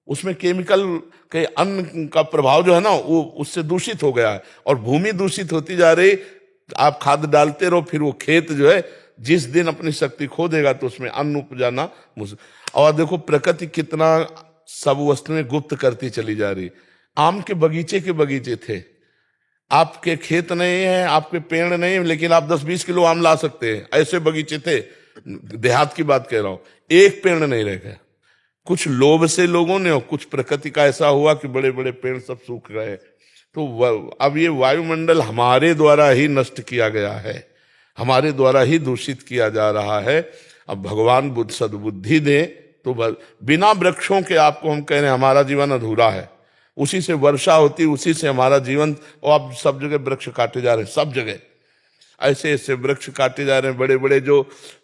उसमें केमिकल के अन्न का प्रभाव जो है ना वो उससे दूषित हो गया है, और भूमि दूषित होती जा रही। आप खाद डालते रहो, फिर वो खेत जो है जिस दिन अपनी शक्ति खो देगा तो उसमें अन्न उपजाना मुश्किल। और देखो प्रकृति कितना सब वस्तुएं गुप्त करती चली जा रही। आम के बगीचे थे, आपके खेत नहीं है, आपके पेड़ नहीं है, लेकिन आप 10-20 किलो आम ला सकते हैं, ऐसे बगीचे थे। देहात की बात कह रहा हूं, एक पेड़ नहीं रह गया। कुछ लोभ से लोगों ने, और कुछ प्रकृति का ऐसा हुआ कि बड़े बड़े पेड़ सब सूख गए। तो अब ये वायुमंडल हमारे द्वारा ही नष्ट किया गया है, हमारे द्वारा ही दूषित किया जा रहा है। अब भगवान बुद्ध सद्बुद्धि दे तो बिना वृक्षों के, आपको हम कह रहे हैं हमारा जीवन अधूरा है, उसी से वर्षा होती, उसी से हमारा जीवन। और अब सब जगह वृक्ष काटे जा रहे हैं, सब जगह ऐसे ऐसे वृक्ष काटे जा रहे हैं, बड़े बड़े जो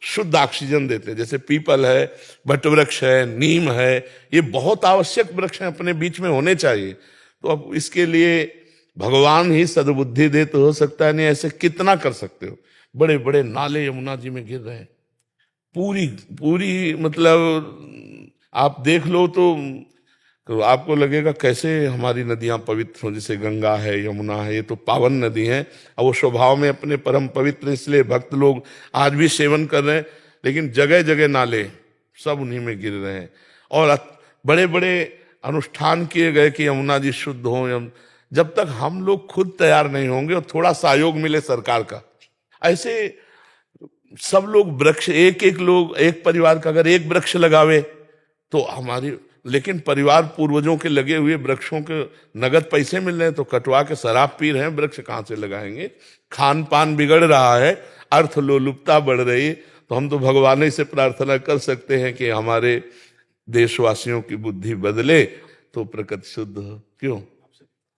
शुद्ध ऑक्सीजन देते हैं, जैसे पीपल है, वटवृक्ष है, नीम है, ये बहुत आवश्यक वृक्ष हैं, अपने बीच में होने चाहिए। तो अब इसके लिए भगवान ही सद्बुद्धि दे तो हो सकता है, नहीं ऐसे कितना कर सकते हो। बड़े बड़े नाले यमुना जी में गिर रहे हैं, पूरी मतलब आप देख लो तो आपको लगेगा कैसे हमारी नदियां पवित्र हों। जैसे गंगा है, यमुना है, ये तो पावन नदी हैं, और वो स्वभाव में अपने परम पवित्र, इसलिए भक्त लोग आज भी सेवन कर रहे हैं। लेकिन जगह जगह नाले सब उन्हीं में गिर रहे हैं, और बड़े बड़े अनुष्ठान किए गए कि यमुना जी शुद्ध हो। जब तक हम लोग खुद तैयार नहीं होंगे और थोड़ा सहयोग मिले सरकार का, ऐसे सब लोग वृक्ष, एक परिवार का अगर एक वृक्ष लगावे तो हमारी, लेकिन परिवार पूर्वजों के लगे हुए वृक्षों के नगद पैसे मिल रहे हैं, तो कटवा के शराब पी रहे हैं, वृक्ष कहां से लगाएंगे। खान पान बिगड़ रहा है, अर्थ लोलुपता बढ़ रही है। तो हम तो भगवान ही से प्रार्थना कर सकते हैं कि हमारे देशवासियों की बुद्धि बदले तो प्रकृति शुद्ध हो। क्यों,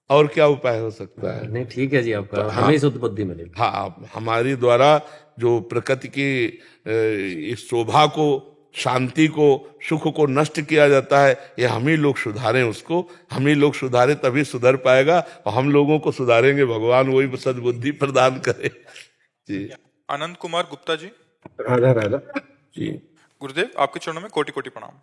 और क्या उपाय हो सकता है? नहीं ठीक है जी, आपका हमें शुद्ध बुद्धि मिलेगी। हाँ, हमारी द्वारा जो प्रकृति की इस शोभा को, शांति को, सुख को नष्ट किया जाता है, ये हम ही लोग सुधारें उसको। हम ही लोग सुधारें तभी सुधर पाएगा, और हम लोगों को सुधारेंगे भगवान वही सद्बुद्धि प्रदान करे जी। आनंद कुमार गुप्ता जी। राधा राधा जी गुरुदेव, आपके चरणों में कोटि कोटि प्रणाम।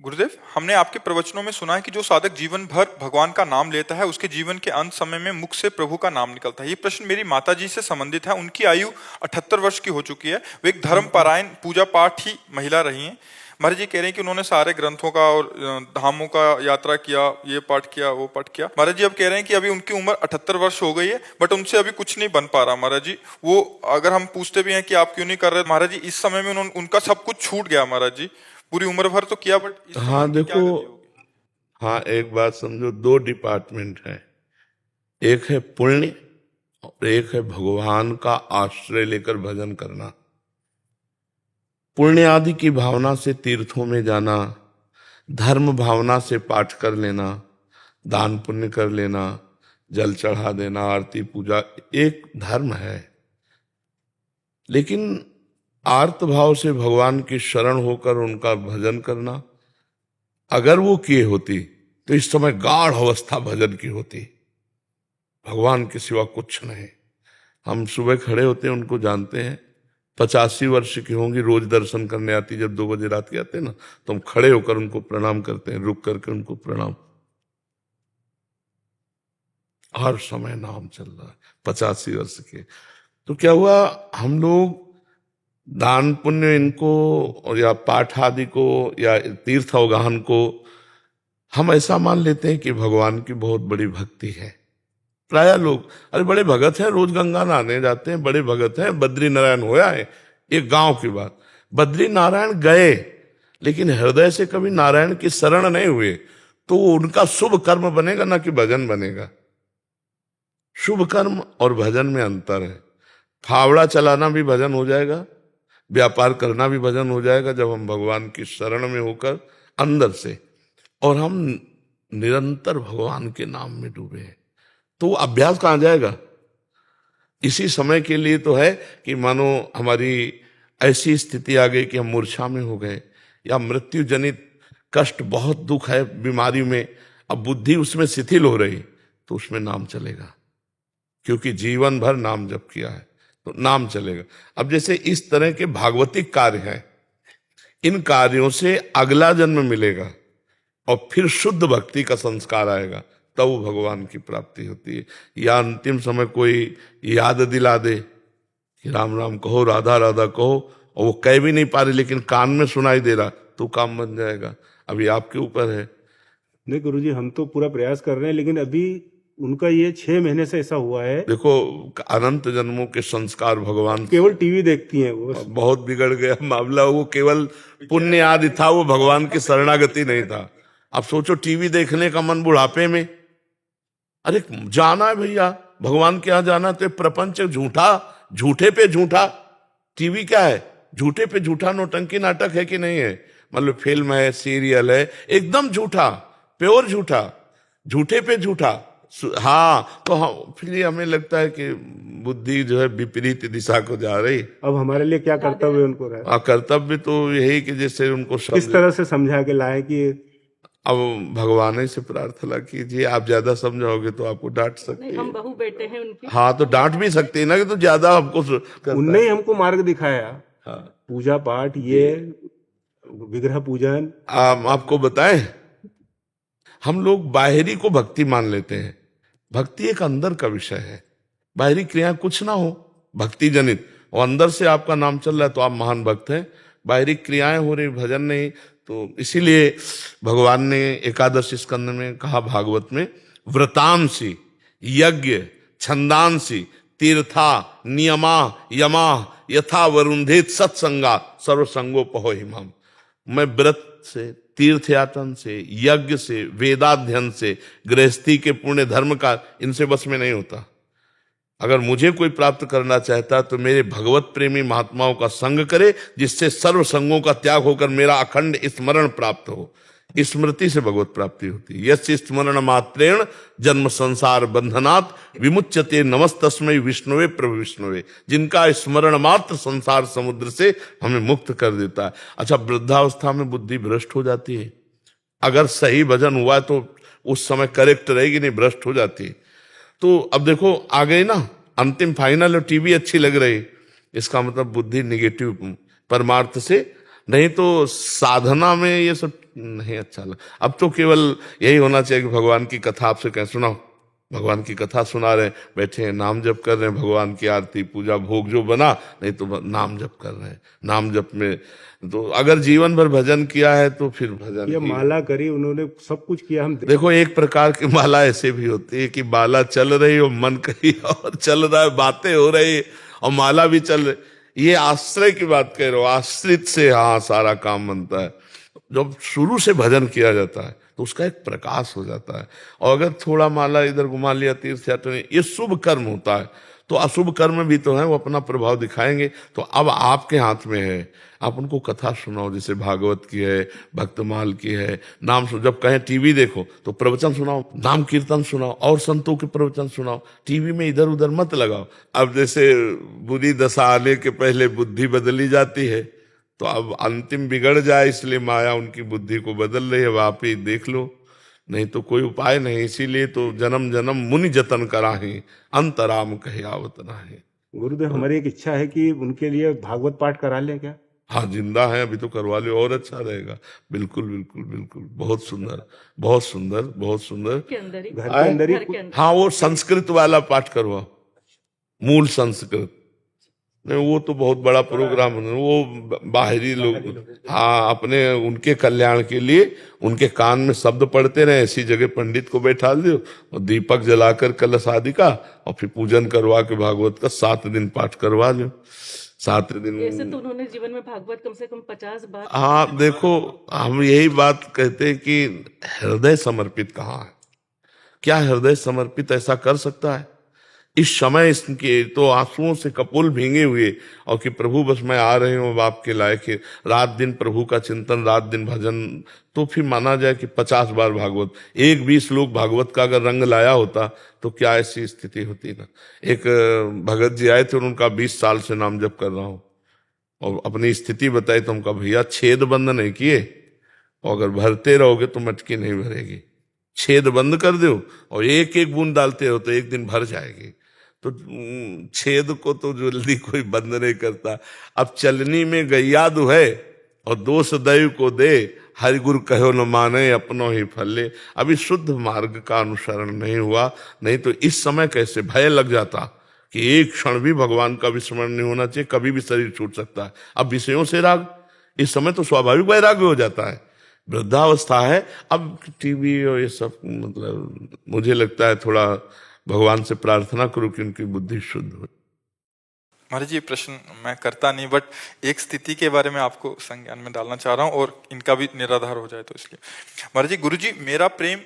गुरुदेव, हमने आपके प्रवचनों में सुना है कि जो साधक जीवन भर भगवान का नाम लेता है उसके जीवन के अंत समय में मुख से प्रभु का नाम निकलता है। ये प्रश्न मेरी माता जी से संबंधित है। उनकी आयु 78 वर्ष की हो चुकी है। वे एक धर्म परायण पूजा पाठ ही महिला रही हैं। महाराज जी कह रहे हैं कि उन्होंने सारे ग्रंथों का और धामों का यात्रा किया, ये पाठ किया, वो पाठ किया। महाराज जी अब कह रहे हैं कि अभी उनकी उम्र 78 वर्ष हो गई है, बट उनसे अभी कुछ नहीं बन पा रहा। महाराज जी, वो अगर हम पूछते भी हैं कि आप क्यों नहीं कर रहे, महाराज जी इस समय में उनका सब कुछ छूट गया। महाराज जी पूरी उम्र भर तो किया, बट हाँ देखो, हाँ एक बात समझो, 2 डिपार्टमेंट है, एक है पुण्य और एक है भगवान का आश्रय लेकर भजन करना। पुण्य आदि की भावना से तीर्थों में जाना, धर्म भावना से पाठ कर लेना, दान पुण्य कर लेना, जल चढ़ा देना, आरती पूजा, एक धर्म है। लेकिन आर्त भाव से भगवान की शरण होकर उनका भजन करना, अगर वो किए होती तो इस समय गाढ़ अवस्था भजन की होती। भगवान के सिवा कुछ नहीं। हम सुबह खड़े होते हैं, उनको जानते हैं, 85 वर्ष की होंगी, रोज दर्शन करने आती। जब 2 बजे रात के आते हैं ना, तो हम खड़े होकर उनको प्रणाम करते हैं, रुक करके उनको प्रणाम। हर समय नाम चल रहा है, 85 वर्ष के। तो क्या हुआ, हम लोग दान पुण्य इनको और या पाठ आदि को या तीर्थ अवगाहन को हम ऐसा मान लेते हैं कि भगवान की बहुत बड़ी भक्ति है। प्राय लोग अरे बड़े भगत हैं, रोज गंगा नहाने जाते हैं, बड़े भगत हैं, बद्री नारायण होया है। एक गांव की बात, बद्री नारायण गए लेकिन हृदय से कभी नारायण की शरण नहीं हुए, तो उनका शुभ कर्म बनेगा ना कि भजन बनेगा। शुभ कर्म और भजन में अंतर है। फावड़ा चलाना भी भजन हो जाएगा, व्यापार करना भी भजन हो जाएगा जब हम भगवान की शरण में होकर अंदर से, और हम निरंतर भगवान के नाम में डूबे हैं। तो अभ्यास कहाँ जाएगा? इसी समय के लिए तो है कि मानो हमारी ऐसी स्थिति आ गई कि हम मूर्छा में हो गए या मृत्यु जनित कष्ट, बहुत दुख है बीमारी में, अब बुद्धि उसमें शिथिल हो रही, तो उसमें नाम चलेगा, क्योंकि जीवन भर नाम जप किया है तो नाम चलेगा। अब जैसे इस तरह के भागवतिक कार्य हैं, इन कार्यों से अगला जन्म मिलेगा और फिर शुद्ध भक्ति का संस्कार आएगा, तब वो भगवान की प्राप्ति होती है। या अंतिम समय कोई याद दिला दे कि राम राम कहो, राधा राधा कहो, और वो कह भी नहीं पा रहे लेकिन कान में सुनाई दे रहा, तो काम बन जाएगा। अभी आपके ऊपर है। नहीं गुरुजी, हम तो पूरा प्रयास कर रहे हैं, लेकिन अभी उनका ये 6 महीने से ऐसा हुआ है। देखो, अनंत जन्मों के संस्कार भगवान केवल टीवी देखती हैं वो। बहुत बिगड़ गया मामला। वो केवल पुण्य आदि था, वो भगवान की शरणागति नहीं था। अब सोचो, टीवी देखने का मन बुढ़ापे में, अरे जाना है भैया भगवान के यहां जाना, तो प्रपंच झूठा, झूठे पे झूठा। टीवी क्या है? झूठे पे झूठा नौटंकी नाटक है कि नहीं है? मतलब फिल्म है, सीरियल है, एकदम झूठा, प्योर झूठा, झूठे पे झूठा। हाँ, तो फिर हमें लगता है कि बुद्धि जो है विपरीत दिशा को जा रही। अब हमारे लिए क्या कर्तव्य उनको रहे? कर्तव्य तो यही कि जैसे उनको किस तरह से समझा के लाए कि अब भगवान से प्रार्थना कीजिए। आप ज्यादा समझाओगे तो आपको डांट सकते हैं। हम बहू बेटे हैं उनके। हाँ, तो डांट भी सकते हैं ना कि तो ज्यादा हमको उनने ही हमको मार्ग दिखाया। हाँ। पूजा पाठ, ये विग्रह पूजन। आपको बताएं, हम लोग बाहरी को भक्ति मान लेते हैं। भक्ति एक अंदर का विषय है। बाहरी क्रिया कुछ ना हो भक्ति जनित, और अंदर से आपका नाम चल रहा है तो आप महान भक्त हैं। बाहरी क्रियाएं हो रही, भजन नहीं। तो इसीलिए भगवान ने एकादश स्कंद में कहा, भागवत में, व्रतांसी यज्ञ छंदांसी तीर्था नियमा यमा यथा वरुंधेत सत्संगा सर्वसंगोपहो हिमम। मैं व्रत से, तीर्थ यातन से, यज्ञ से, वेदाध्ययन से, गृहस्थी के पुण्य धर्म का, इनसे बस में नहीं होता। अगर मुझे कोई प्राप्त करना चाहता तो मेरे भगवत प्रेमी महात्माओं का संग करे, जिससे सर्व संगों का त्याग होकर मेरा अखंड स्मरण प्राप्त हो। स्मृति से भगवत प्राप्ति होती है। यस्य स्मरण मात्रेण जन्म संसार बंधनात् विमुच्यते नमस्तस्मै विष्णुवे प्रभु विष्णुवे। जिनका स्मरण मात्र संसार समुद्र से हमें मुक्त कर देता है। अच्छा, वृद्धावस्था में बुद्धि भ्रष्ट हो जाती है। अगर सही भजन हुआ तो उस समय करेक्ट रहेगी, नहीं भ्रष्ट हो जाती है। तो अब देखो, आ गई ना अंतिम फाइनल, और टीवी अच्छी लग रही, इसका मतलब बुद्धि निगेटिव परमार्थ से, नहीं तो साधना में ये सब नहीं अच्छा लगा। अब तो केवल यही होना चाहिए कि भगवान की कथा आपसे कह सुनाओ। भगवान की कथा सुना रहे, बैठे हैं, नाम जप कर रहे हैं, भगवान की आरती पूजा भोग जो बना, नहीं तो नाम जप कर रहे हैं। नाम जप में तो अगर जीवन भर भजन किया है तो फिर भजन ये माला करी उन्होंने, सब कुछ किया। हम देखो, एक प्रकार की माला ऐसे भी होती है कि माला चल रही और मन कहीं और चल रहा है, बातें हो रही और माला भी चल रही। ये आश्रय की बात कह रहे हो, आश्रित से हाँ सारा काम बनता है। जब शुरू से भजन किया जाता है तो उसका एक प्रकाश हो जाता है। और अगर थोड़ा माला इधर घुमा लिया, तीर्थ यात्रा, ये शुभ कर्म होता है। तो अशुभ कर्म भी तो है, वो अपना प्रभाव दिखाएंगे। तो अब आपके हाथ में है, आप उनको कथा सुनाओ, जैसे भागवत की है, भक्तमाल की है, नाम सुनो। जब कहें टीवी देखो तो प्रवचन सुनाओ, नाम कीर्तन सुनाओ, और संतों के प्रवचन सुनाओ। टीवी में इधर उधर मत लगाओ। अब जैसे बुरी दशा आने के पहले बुद्धि बदली जाती है, तो अब अंतिम बिगड़ जाए इसलिए माया उनकी बुद्धि को बदल रही है। अब आप ही देख लो, नहीं तो कोई उपाय नहीं। इसीलिए तो जन्म जन्म मुनि जतन कराही, अंतराम कहे आवत नाही। गुरुदेव, हमारी एक इच्छा है कि उनके लिए भागवत पाठ करा लें क्या? हाँ जिंदा है अभी तो करवा लो और अच्छा रहेगा। बिल्कुल बिल्कुल बिल्कुल, बहुत सुंदर बहुत सुंदर बहुत सुंदर। के अंदर ही घर के अंदर ही घर के अंदर हाँ वो संस्कृत वाला पाठ करवाओ, मूल संस्कृत। नहीं वो तो बहुत बड़ा प्रोग्राम है, वो बाहरी लोग, हाँ अपने उनके कल्याण के लिए उनके कान में शब्द पढ़ते रहे, ऐसी जगह पंडित को बैठा दो और दीपक जलाकर कलश आदि का और फिर पूजन करवा के भागवत का 7 दिन पाठ करवा लो, 7 दिन। ऐसे तो उन्होंने जीवन में भागवत कम से कम 50 बार। हाँ देखो हम यही बात कहते हैं कि हृदय समर्पित कहाँ है, क्या हृदय समर्पित ऐसा कर सकता है इस समय? इसके तो आंसुओं से कपोल भींगे हुए और कि प्रभु बस मैं आ रही हूँ, बाप के लायक है, रात दिन प्रभु का चिंतन, रात दिन भजन, तो फिर माना जाए कि 50 बार भागवत, 1-20 लोग भागवत का अगर रंग लाया होता तो क्या ऐसी स्थिति होती ना। एक भगत जी आए थे, उनका 20 साल से नाम जप कर रहा हूँ और अपनी स्थिति बताई तो हमका भैया छेद बंद नहीं किए और अगर भरते रहोगे तो मटकी नहीं भरेगी, छेद बंद कर दो और एक एक बूंद डालते हो तो एक दिन भर जाएगी। तो छेद को तो जल्दी कोई बंद नहीं करता। अब चलनी में गैया दुहै और दोष दैव को दे, हरि गुरु कहो न माने अपनों ही फले। अभी शुद्ध मार्ग का अनुसरण नहीं हुआ, नहीं तो इस समय कैसे भय लग जाता कि एक क्षण भी भगवान का विस्मरण नहीं होना चाहिए, कभी भी शरीर छूट सकता है। अब विषयों से राग, इस समय तो स्वाभाविक वैराग्य हो जाता है, वृद्धावस्था है। अब टीवी और ये सब, मतलब मुझे लगता है थोड़ा भगवान से प्रार्थना करो कि उनकी बुद्धि शुद्ध हो। महाराज ये प्रश्न मैं करता नहीं, बट एक स्थिति के बारे में आपको संज्ञान में डालना चाह रहा हूँ और इनका भी निराधार हो जाए तो इसलिए। महाराज जी, गुरु जी मेरा प्रेम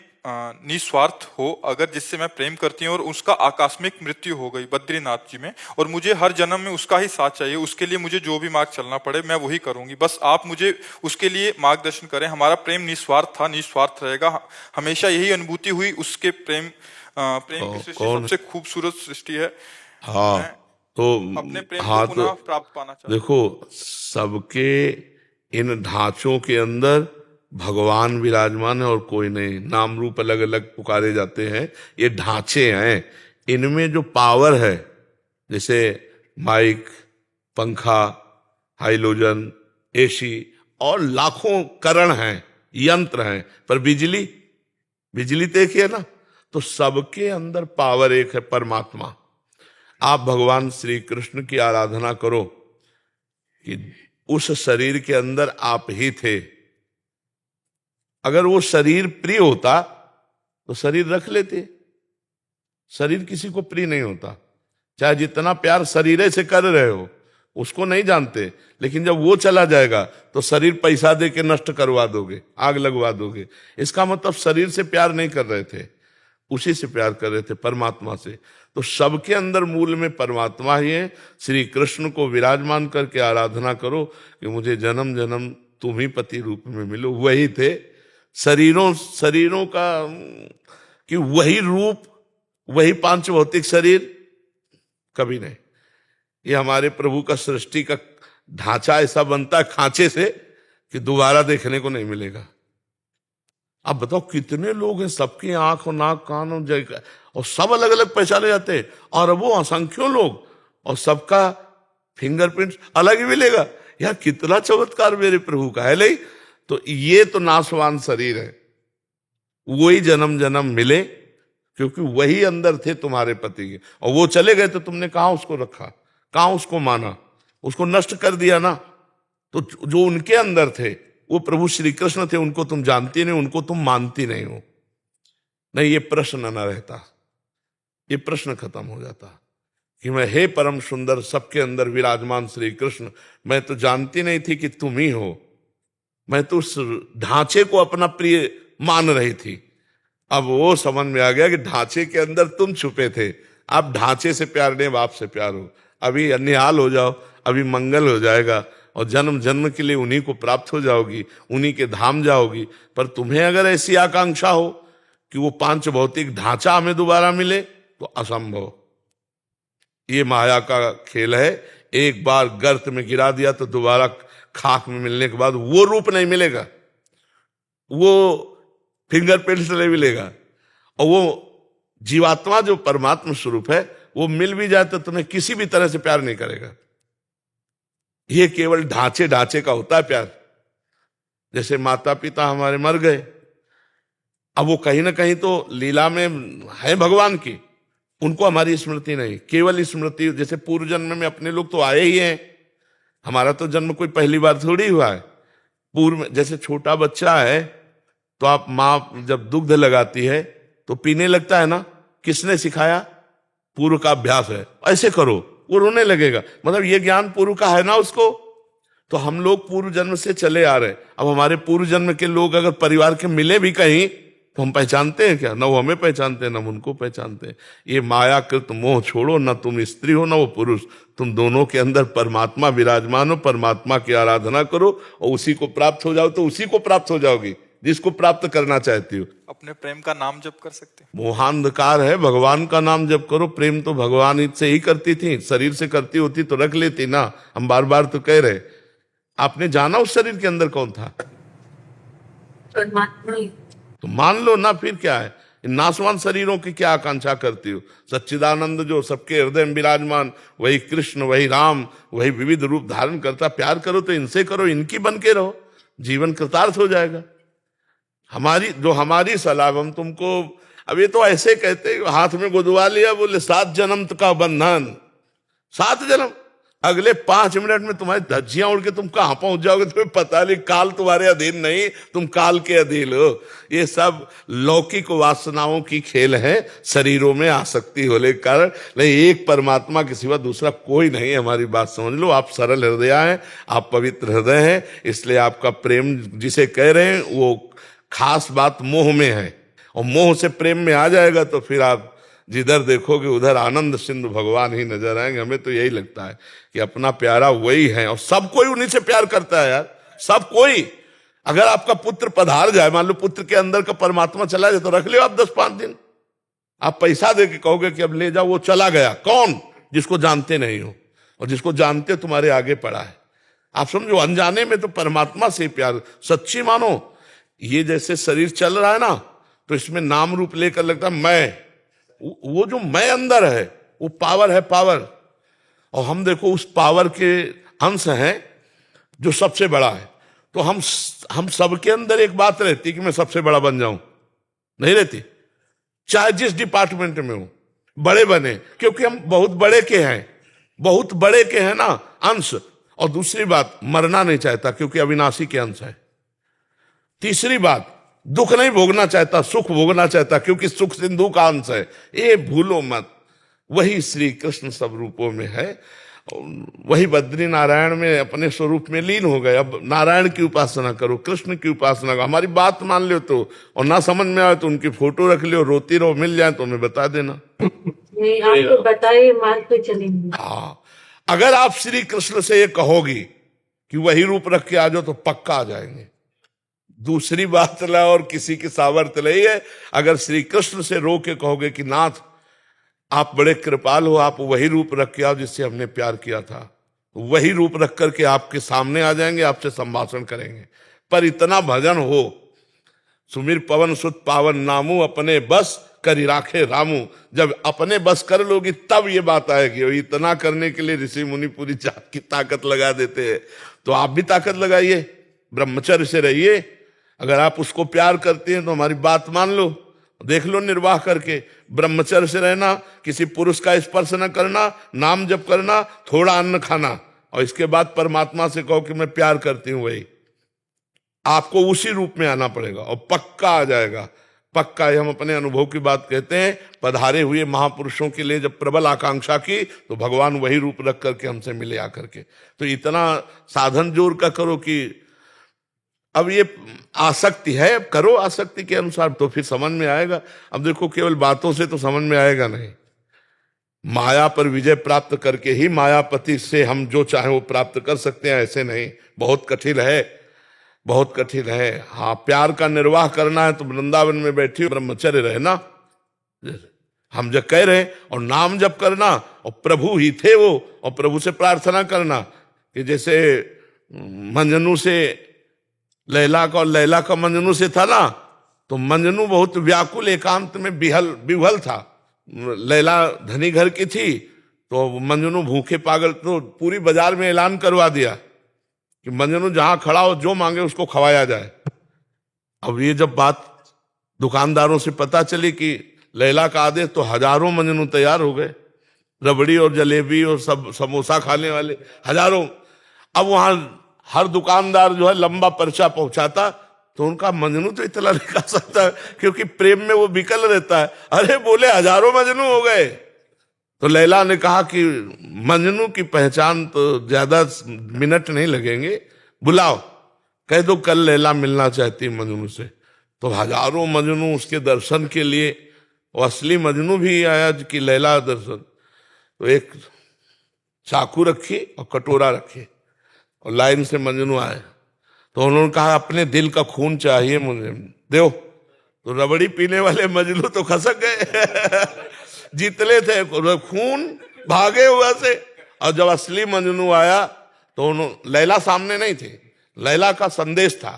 निस्वार्थ हो अगर जिससे मैं प्रेम करती हूँ और उसका आकस्मिक मृत्यु हो गई बद्रीनाथ जी में और मुझे हर जन्म में उसका ही साथ चाहिए, उसके लिए मुझे जो भी मार्ग चलना पड़े मैं वही करूंगी, बस आप मुझे उसके लिए मार्गदर्शन करें। हमारा प्रेम निस्वार्थ था, निस्वार्थ रहेगा, हमेशा यही अनुभूति हुई। उसके प्रेम की सृष्टि सबसे खूबसूरत सृष्टि है। हाँ तो अपने प्रेम हाँ को पुनः तो प्राप्त पाना चाहता हूं। देखो सबके इन ढांचों के अंदर भगवान विराजमान है और कोई नहीं, नाम रूप अलग अलग पुकारे जाते हैं, ये ढांचे हैं। इनमें जो पावर है, जैसे माइक, पंखा, हाइलोजन, एसी और लाखों करण हैं, यंत्र हैं, पर बिजली, बिजली तो एक ही है ना। तो सबके अंदर पावर एक है, परमात्मा। आप भगवान श्री कृष्ण की आराधना करो कि उस शरीर के अंदर आप ही थे। अगर वो शरीर प्रिय होता तो शरीर रख लेते, शरीर किसी को प्रिय नहीं होता, चाहे जितना प्यार शरीर से कर रहे हो उसको नहीं जानते, लेकिन जब वो चला जाएगा तो शरीर पैसा दे के नष्ट करवा दोगे, आग लगवा दोगे। इसका मतलब शरीर से प्यार नहीं कर रहे थे, उसी से प्यार कर रहे थे, परमात्मा से। तो सबके अंदर मूल में परमात्मा ही है। श्री कृष्ण को विराजमान करके आराधना करो कि मुझे जन्म जन्म तुम ही पति रूप में मिलो। वही थे शरीरों का कि वही रूप, वही पांच भौतिक शरीर कभी नहीं। ये हमारे प्रभु का सृष्टि का ढांचा ऐसा बनता है खांचे से कि दोबारा देखने को नहीं मिलेगा। अब बताओ कितने लोग हैं, सबकी आंख और नाक कान और सब अलग अलग पहचाने जाते हैं, और वो असंख्यों लोग और सबका फिंगरप्रिंट अलग ही मिलेगा। यार कितना चमत्कार मेरे प्रभु का है। नहीं तो ये तो नाशवान शरीर है, वही जन्म जन्म मिले क्योंकि वही अंदर थे तुम्हारे पति के, और वो चले गए तो तुमने कहां उसको रखा, कहां उसको माना, उसको नष्ट कर दिया ना। तो जो उनके अंदर थे वो प्रभु श्री कृष्ण थे, उनको तुम जानती नहीं, उनको तुम मानती नहीं हो। नहीं ये प्रश्न न रहता, ये प्रश्न खत्म हो जाता कि मैं हे परम सुंदर सबके अंदर विराजमान श्री कृष्ण, मैं तो जानती नहीं थी कि तुम ही हो, मैं तो उस ढांचे को अपना प्रिय मान रही थी। अब वो समझ में आ गया कि ढांचे के अंदर तुम छुपे थे। आप ढांचे से प्यार नहीं, बाप से प्यार हो। अभी निहाल हो जाओ, अभी मंगल हो जाएगा और जन्म जन्म के लिए उन्हीं को प्राप्त हो जाओगी, उन्हीं के धाम जाओगी। पर तुम्हें अगर ऐसी आकांक्षा हो कि वो पांच भौतिक ढांचा हमें दोबारा मिले तो असंभव। ये माया का खेल है, एक बार गर्त में गिरा दिया तो दोबारा खाक में मिलने के बाद वो रूप नहीं मिलेगा, वो फिंगरप्रिंट नहीं मिलेगा। और वो जीवात्मा जो परमात्मा स्वरूप है वो मिल भी जाए तो तुम्हें किसी भी तरह से प्यार नहीं करेगा। ये केवल ढांचे ढांचे का होता है प्यार। जैसे माता पिता हमारे मर गए, अब वो कहीं ना कहीं तो लीला में है भगवान की, उनको हमारी स्मृति नहीं, केवल स्मृति। जैसे पूर्व जन्म में अपने लोग तो आए ही हैं, हमारा तो जन्म कोई पहली बार थोड़ी हुआ है। पूर्व में जैसे छोटा बच्चा है तो आप माँ जब दुग्ध लगाती है तो पीने लगता है ना, किसने सिखाया? पूर्व का अभ्यास है, ऐसे करो, वो रोने लगेगा, मतलब ये ज्ञान पूर्व का है ना उसको। तो हम लोग पूर्व जन्म से चले आ रहे हैं। अब हमारे पूर्व जन्म के लोग अगर परिवार के मिले भी कहीं तो हम पहचानते हैं क्या? न वो हमें पहचानते हैं, न हम उनको पहचानते हैं। ये मायाकृत मोह छोड़ो, न तुम स्त्री हो न वो पुरुष, तुम दोनों के अंदर परमात्मा विराजमान हो, परमात्मा की आराधना करो और उसी को प्राप्त हो जाओ तो उसी को प्राप्त हो जाओगी जिसको प्राप्त करना चाहती हो। अपने प्रेम का नाम जप कर सकते हैं। मोहांधकार है, भगवान का नाम जप करो। प्रेम तो भगवान से ही करती थी, शरीर से करती होती तो रख लेती ना। हम बार बार तो कह रहे, आपने जाना उस शरीर के अंदर कौन था? तो मान लो ना, फिर क्या है? इन नासवान शरीरों की क्या आकांक्षा करती हो? सच्चिदानंद जो सबके हृदय में विराजमान, वही कृष्ण, वही राम, वही विविध रूप धारण करता। प्यार करो तो इनसे करो, इनकी बन के रहो, जीवन कृतार्थ हो जाएगा। हमारी सलाह हम तुमको, अब ये तो ऐसे कहते हाथ में गुदवा लिया, बोले 7 जन्म का बंधन, 7 जन्म, अगले 5 मिनट में तुम्हारी धज्जियां उड़ के तुम कहां पहुंच जाओगे तुम्हें पता नहीं। काल तुम्हारे अधीन नहीं, तुम काल के अधीन हो। ये सब लौकिक वासनाओं की खेल है, शरीरों में आसक्ति होने के कारण। नहीं, एक परमात्मा के सिवा दूसरा कोई नहीं है। हमारी बात समझ लो। आप सरल हृदय हैं, आप पवित्र हृदय हैं, इसलिए आपका प्रेम जिसे कह रहे हैं वो खास बात मोह में है, और मोह से प्रेम में आ जाएगा तो फिर आप जिधर देखोगे उधर आनंद सिंधु भगवान ही नजर आएंगे। हमें तो यही लगता है कि अपना प्यारा वही है, और सब कोई उन्हीं से प्यार करता है यार, सब कोई। अगर आपका पुत्र पधार जाए, मान लो पुत्र के अंदर का परमात्मा चला जाए, तो रख लियो आप 10-5 दिन। आप पैसा दे के कहोगे कि अब ले जाओ, वो चला गया। कौन? जिसको जानते नहीं हो, और जिसको जानते तुम्हारे आगे पड़ा है। आप समझो, अनजाने में तो परमात्मा से प्यार सच्ची मानो। ये जैसे शरीर चल रहा है ना, तो इसमें नाम रूप लेकर लगता है मैं, वो जो मैं अंदर है वो पावर है, पावर। और हम देखो उस पावर के अंश हैं जो सबसे बड़ा है। तो हम सबके अंदर एक बात रहती कि मैं सबसे बड़ा बन जाऊं, नहीं रहती। चाहे जिस डिपार्टमेंट में हो बड़े बने, क्योंकि हम बहुत बड़े के हैं, बहुत बड़े के हैं ना अंश। और दूसरी बात, मरना नहीं चाहता क्योंकि अविनाशी के अंश है। तीसरी बात, दुख नहीं भोगना चाहता, सुख भोगना चाहता क्योंकि सुख सिंधु का अंश है। ये भूलो मत, वही श्री कृष्ण सब रूपों में है, वही बद्री नारायण में अपने स्वरूप में लीन हो गए। अब नारायण की उपासना करो, कृष्ण की उपासना करो। हमारी बात मान लो तो, और ना समझ में आए तो उनकी फोटो रख लो, रोती रहो, मिल जाए तो हमें बता देना। नहीं, आपको बताइए, मान पे चलेंगे। हाँ, अगर आप श्री कृष्ण से ये कहोगी कि वही रूप रख के आ जाओ तो पक्का आ जाएंगे। दूसरी बात ला और किसी की सामर्थ्य नहीं है। अगर श्री कृष्ण से रो के कहोगे कि नाथ आप बड़े कृपाल हो, आप वही रूप रख के आओ जिससे हमने प्यार किया था, वही रूप रख करके आपके सामने आ जाएंगे, आपसे संभाषण करेंगे। पर इतना भजन हो, सुमिर पवन सुत पावन नामू, अपने बस करी राखे रामू। जब अपने बस कर लोगी तब ये बात आएगी। और इतना करने के लिए ऋषि मुनि पूरी जात की ताकत लगा देते हैं। तो आप भी ताकत लगाइए, ब्रह्मचर्य से रहिए। अगर आप उसको प्यार करते हैं तो हमारी बात मान लो, देख लो निर्वाह करके। ब्रह्मचर्य से रहना, किसी पुरुष का स्पर्श न करना, नाम जप करना, थोड़ा अन्न खाना, और इसके बाद परमात्मा से कहो कि मैं प्यार करती हूं। वही आपको उसी रूप में आना पड़ेगा और पक्का आ जाएगा, पक्का। हम अपने अनुभव की बात कहते हैं। पधारे हुए महापुरुषों के लिए जब प्रबल आकांक्षा की तो भगवान वही रूप रख करके हमसे मिले आकर के। तो इतना साधन जोर का करो कि अब ये आसक्ति है, अब करो आसक्ति के अनुसार, तो फिर समझ में आएगा। अब देखो, केवल बातों से तो समझ में आएगा नहीं। माया पर विजय प्राप्त करके ही मायापति से हम जो चाहे वो प्राप्त कर सकते हैं, ऐसे नहीं। बहुत कठिन है, बहुत कठिन है। हाँ, प्यार का निर्वाह करना है तो वृंदावन में बैठी ब्रह्मचर्य रहना, हम जब कह रहे, और नाम जप करना, और प्रभु ही थे वो, और प्रभु से प्रार्थना करना कि जैसे मंजनू से लैला का, और लैला का मंजनू से था ना, तो मंजनू बहुत व्याकुल एकांत में विह्वल था। लैला धनी घर की थी, तो मंजनू भूखे पागल, तो पूरी बाजार में ऐलान करवा दिया कि मंजनू जहां खड़ा हो जो मांगे उसको खवाया जाए। अब ये जब बात दुकानदारों से पता चली कि लैला का आदेश, तो हजारों मंजनू तैयार हो गए, रबड़ी और जलेबी और सब समोसा खाने वाले हजारों। अब वहां हर दुकानदार जो है लंबा पर्चा पहुंचाता, तो उनका मंजनू तो इतना नहीं खा सकता क्योंकि प्रेम में वो विकल रहता है। अरे बोले हजारों मंजनू हो गए। तो लैला ने कहा कि मंजनू की पहचान तो ज्यादा मिनट नहीं लगेंगे, बुलाओ, कह दो कल लैला मिलना चाहती है मंजनू से। तो हजारों मंजनू उसके दर्शन के लिए, वो असली मंजनू भी आया कि लैला दर्शन। तो एक चाकू रखी और कटोरा रखी और लाइन से मंजनू आए। तो उन्होंने कहा अपने दिल का खून चाहिए मुझे, दो। तो रबड़ी पीने वाले मजनू तो खसक गए जीतले थे खून, भागे हुआ से। और जब असली मजनू आया तो लैला सामने नहीं थी। लैला का संदेश था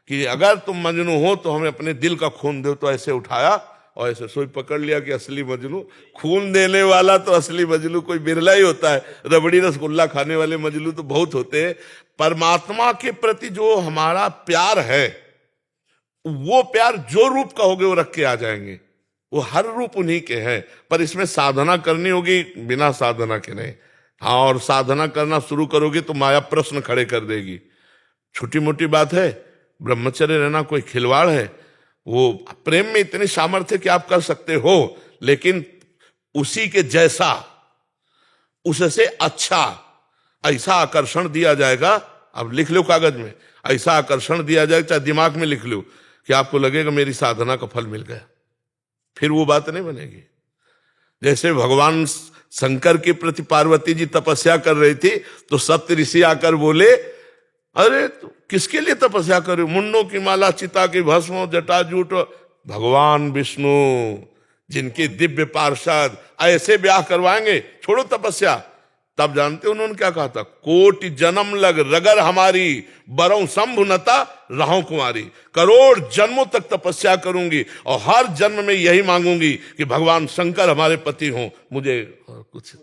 कि अगर तुम मजनू हो तो हमें अपने दिल का खून दो। तो ऐसे उठाया और ऐसे सोई पकड़ लिया कि असली मजनू। खून देने वाला तो असली मजनू कोई बिरला ही होता है, रबड़ी रसगुल्ला खाने वाले मजनू तो बहुत होते हैं। परमात्मा के प्रति जो हमारा प्यार है, वो प्यार जो रूप का होगे वो रख के आ जाएंगे, वो हर रूप उन्हीं के हैं। पर इसमें साधना करनी होगी, बिना साधना के नहीं। हाँ, और साधना करना शुरू करोगे तो माया प्रश्न खड़े कर देगी। छोटी मोटी बात है, ब्रह्मचर्य रहना कोई खिलवाड़ है? वो प्रेम में इतनी सामर्थ्य कि आप कर सकते हो, लेकिन उसी के जैसा, उससे अच्छा ऐसा आकर्षण दिया जाएगा। अब लिख लो कागज में, ऐसा आकर्षण दिया जाएगा, चाहे दिमाग में लिख लो, कि आपको लगेगा मेरी साधना का फल मिल गया। फिर वो बात नहीं बनेगी। जैसे भगवान शंकर के प्रति पार्वती जी तपस्या कर रही थी, तो सप्त ऋषि आकर बोले, अरे तो किसके लिए तपस्या कर रहे हो? मुंडों की माला, चिता की भस्म, जटाजूट। भगवान विष्णु जिनके दिव्य पार्षद ऐसे ब्याह करवाएंगे, छोड़ो तपस्या। तब जानते उन्होंने क्या कहा था? कोटि जन्म लग रगर हमारी, बरौ शंभुनता रहूं कुमारी। करोड़ जन्मों तक तपस्या करूंगी और हर जन्म में यही मांगूंगी कि भगवान शंकर हमारे पति हों, मुझे कुछ।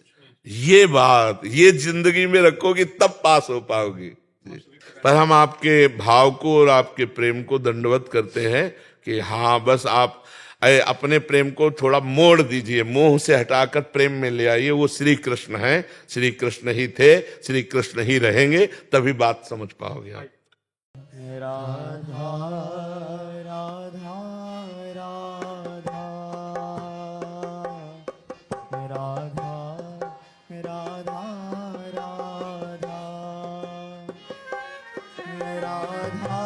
ये बात ये जिंदगी में रखोगी तब पास हो पाओगी। पर हम आपके भाव को और आपके प्रेम को दंडवत करते हैं कि हाँ, बस आप अपने प्रेम को थोड़ा मोड़ दीजिए, मोह से हटाकर प्रेम में ले आइए। वो श्री कृष्ण हैं, श्री कृष्ण ही थे, श्री कृष्ण ही रहेंगे, तभी बात समझ पाओगे आप। राधा राधा राधा राधा राधा राधा राधा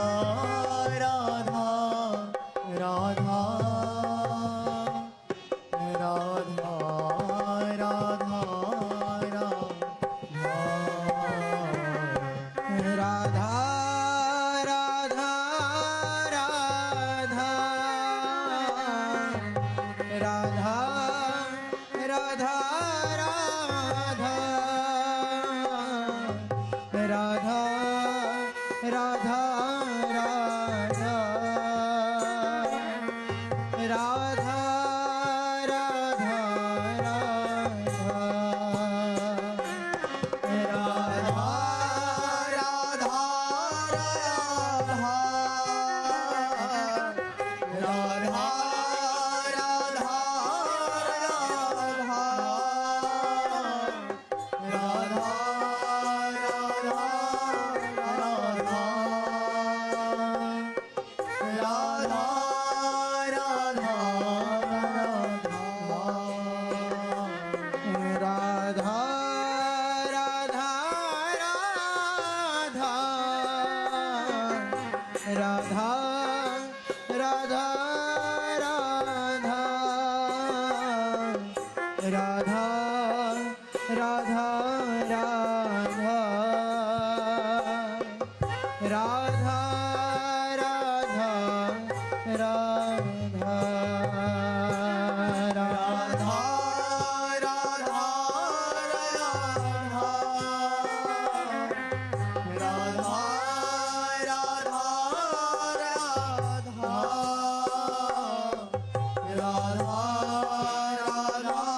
राधा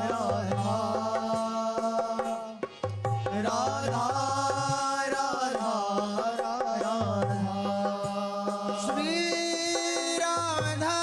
राधा राधा राधा राधा श्री राधा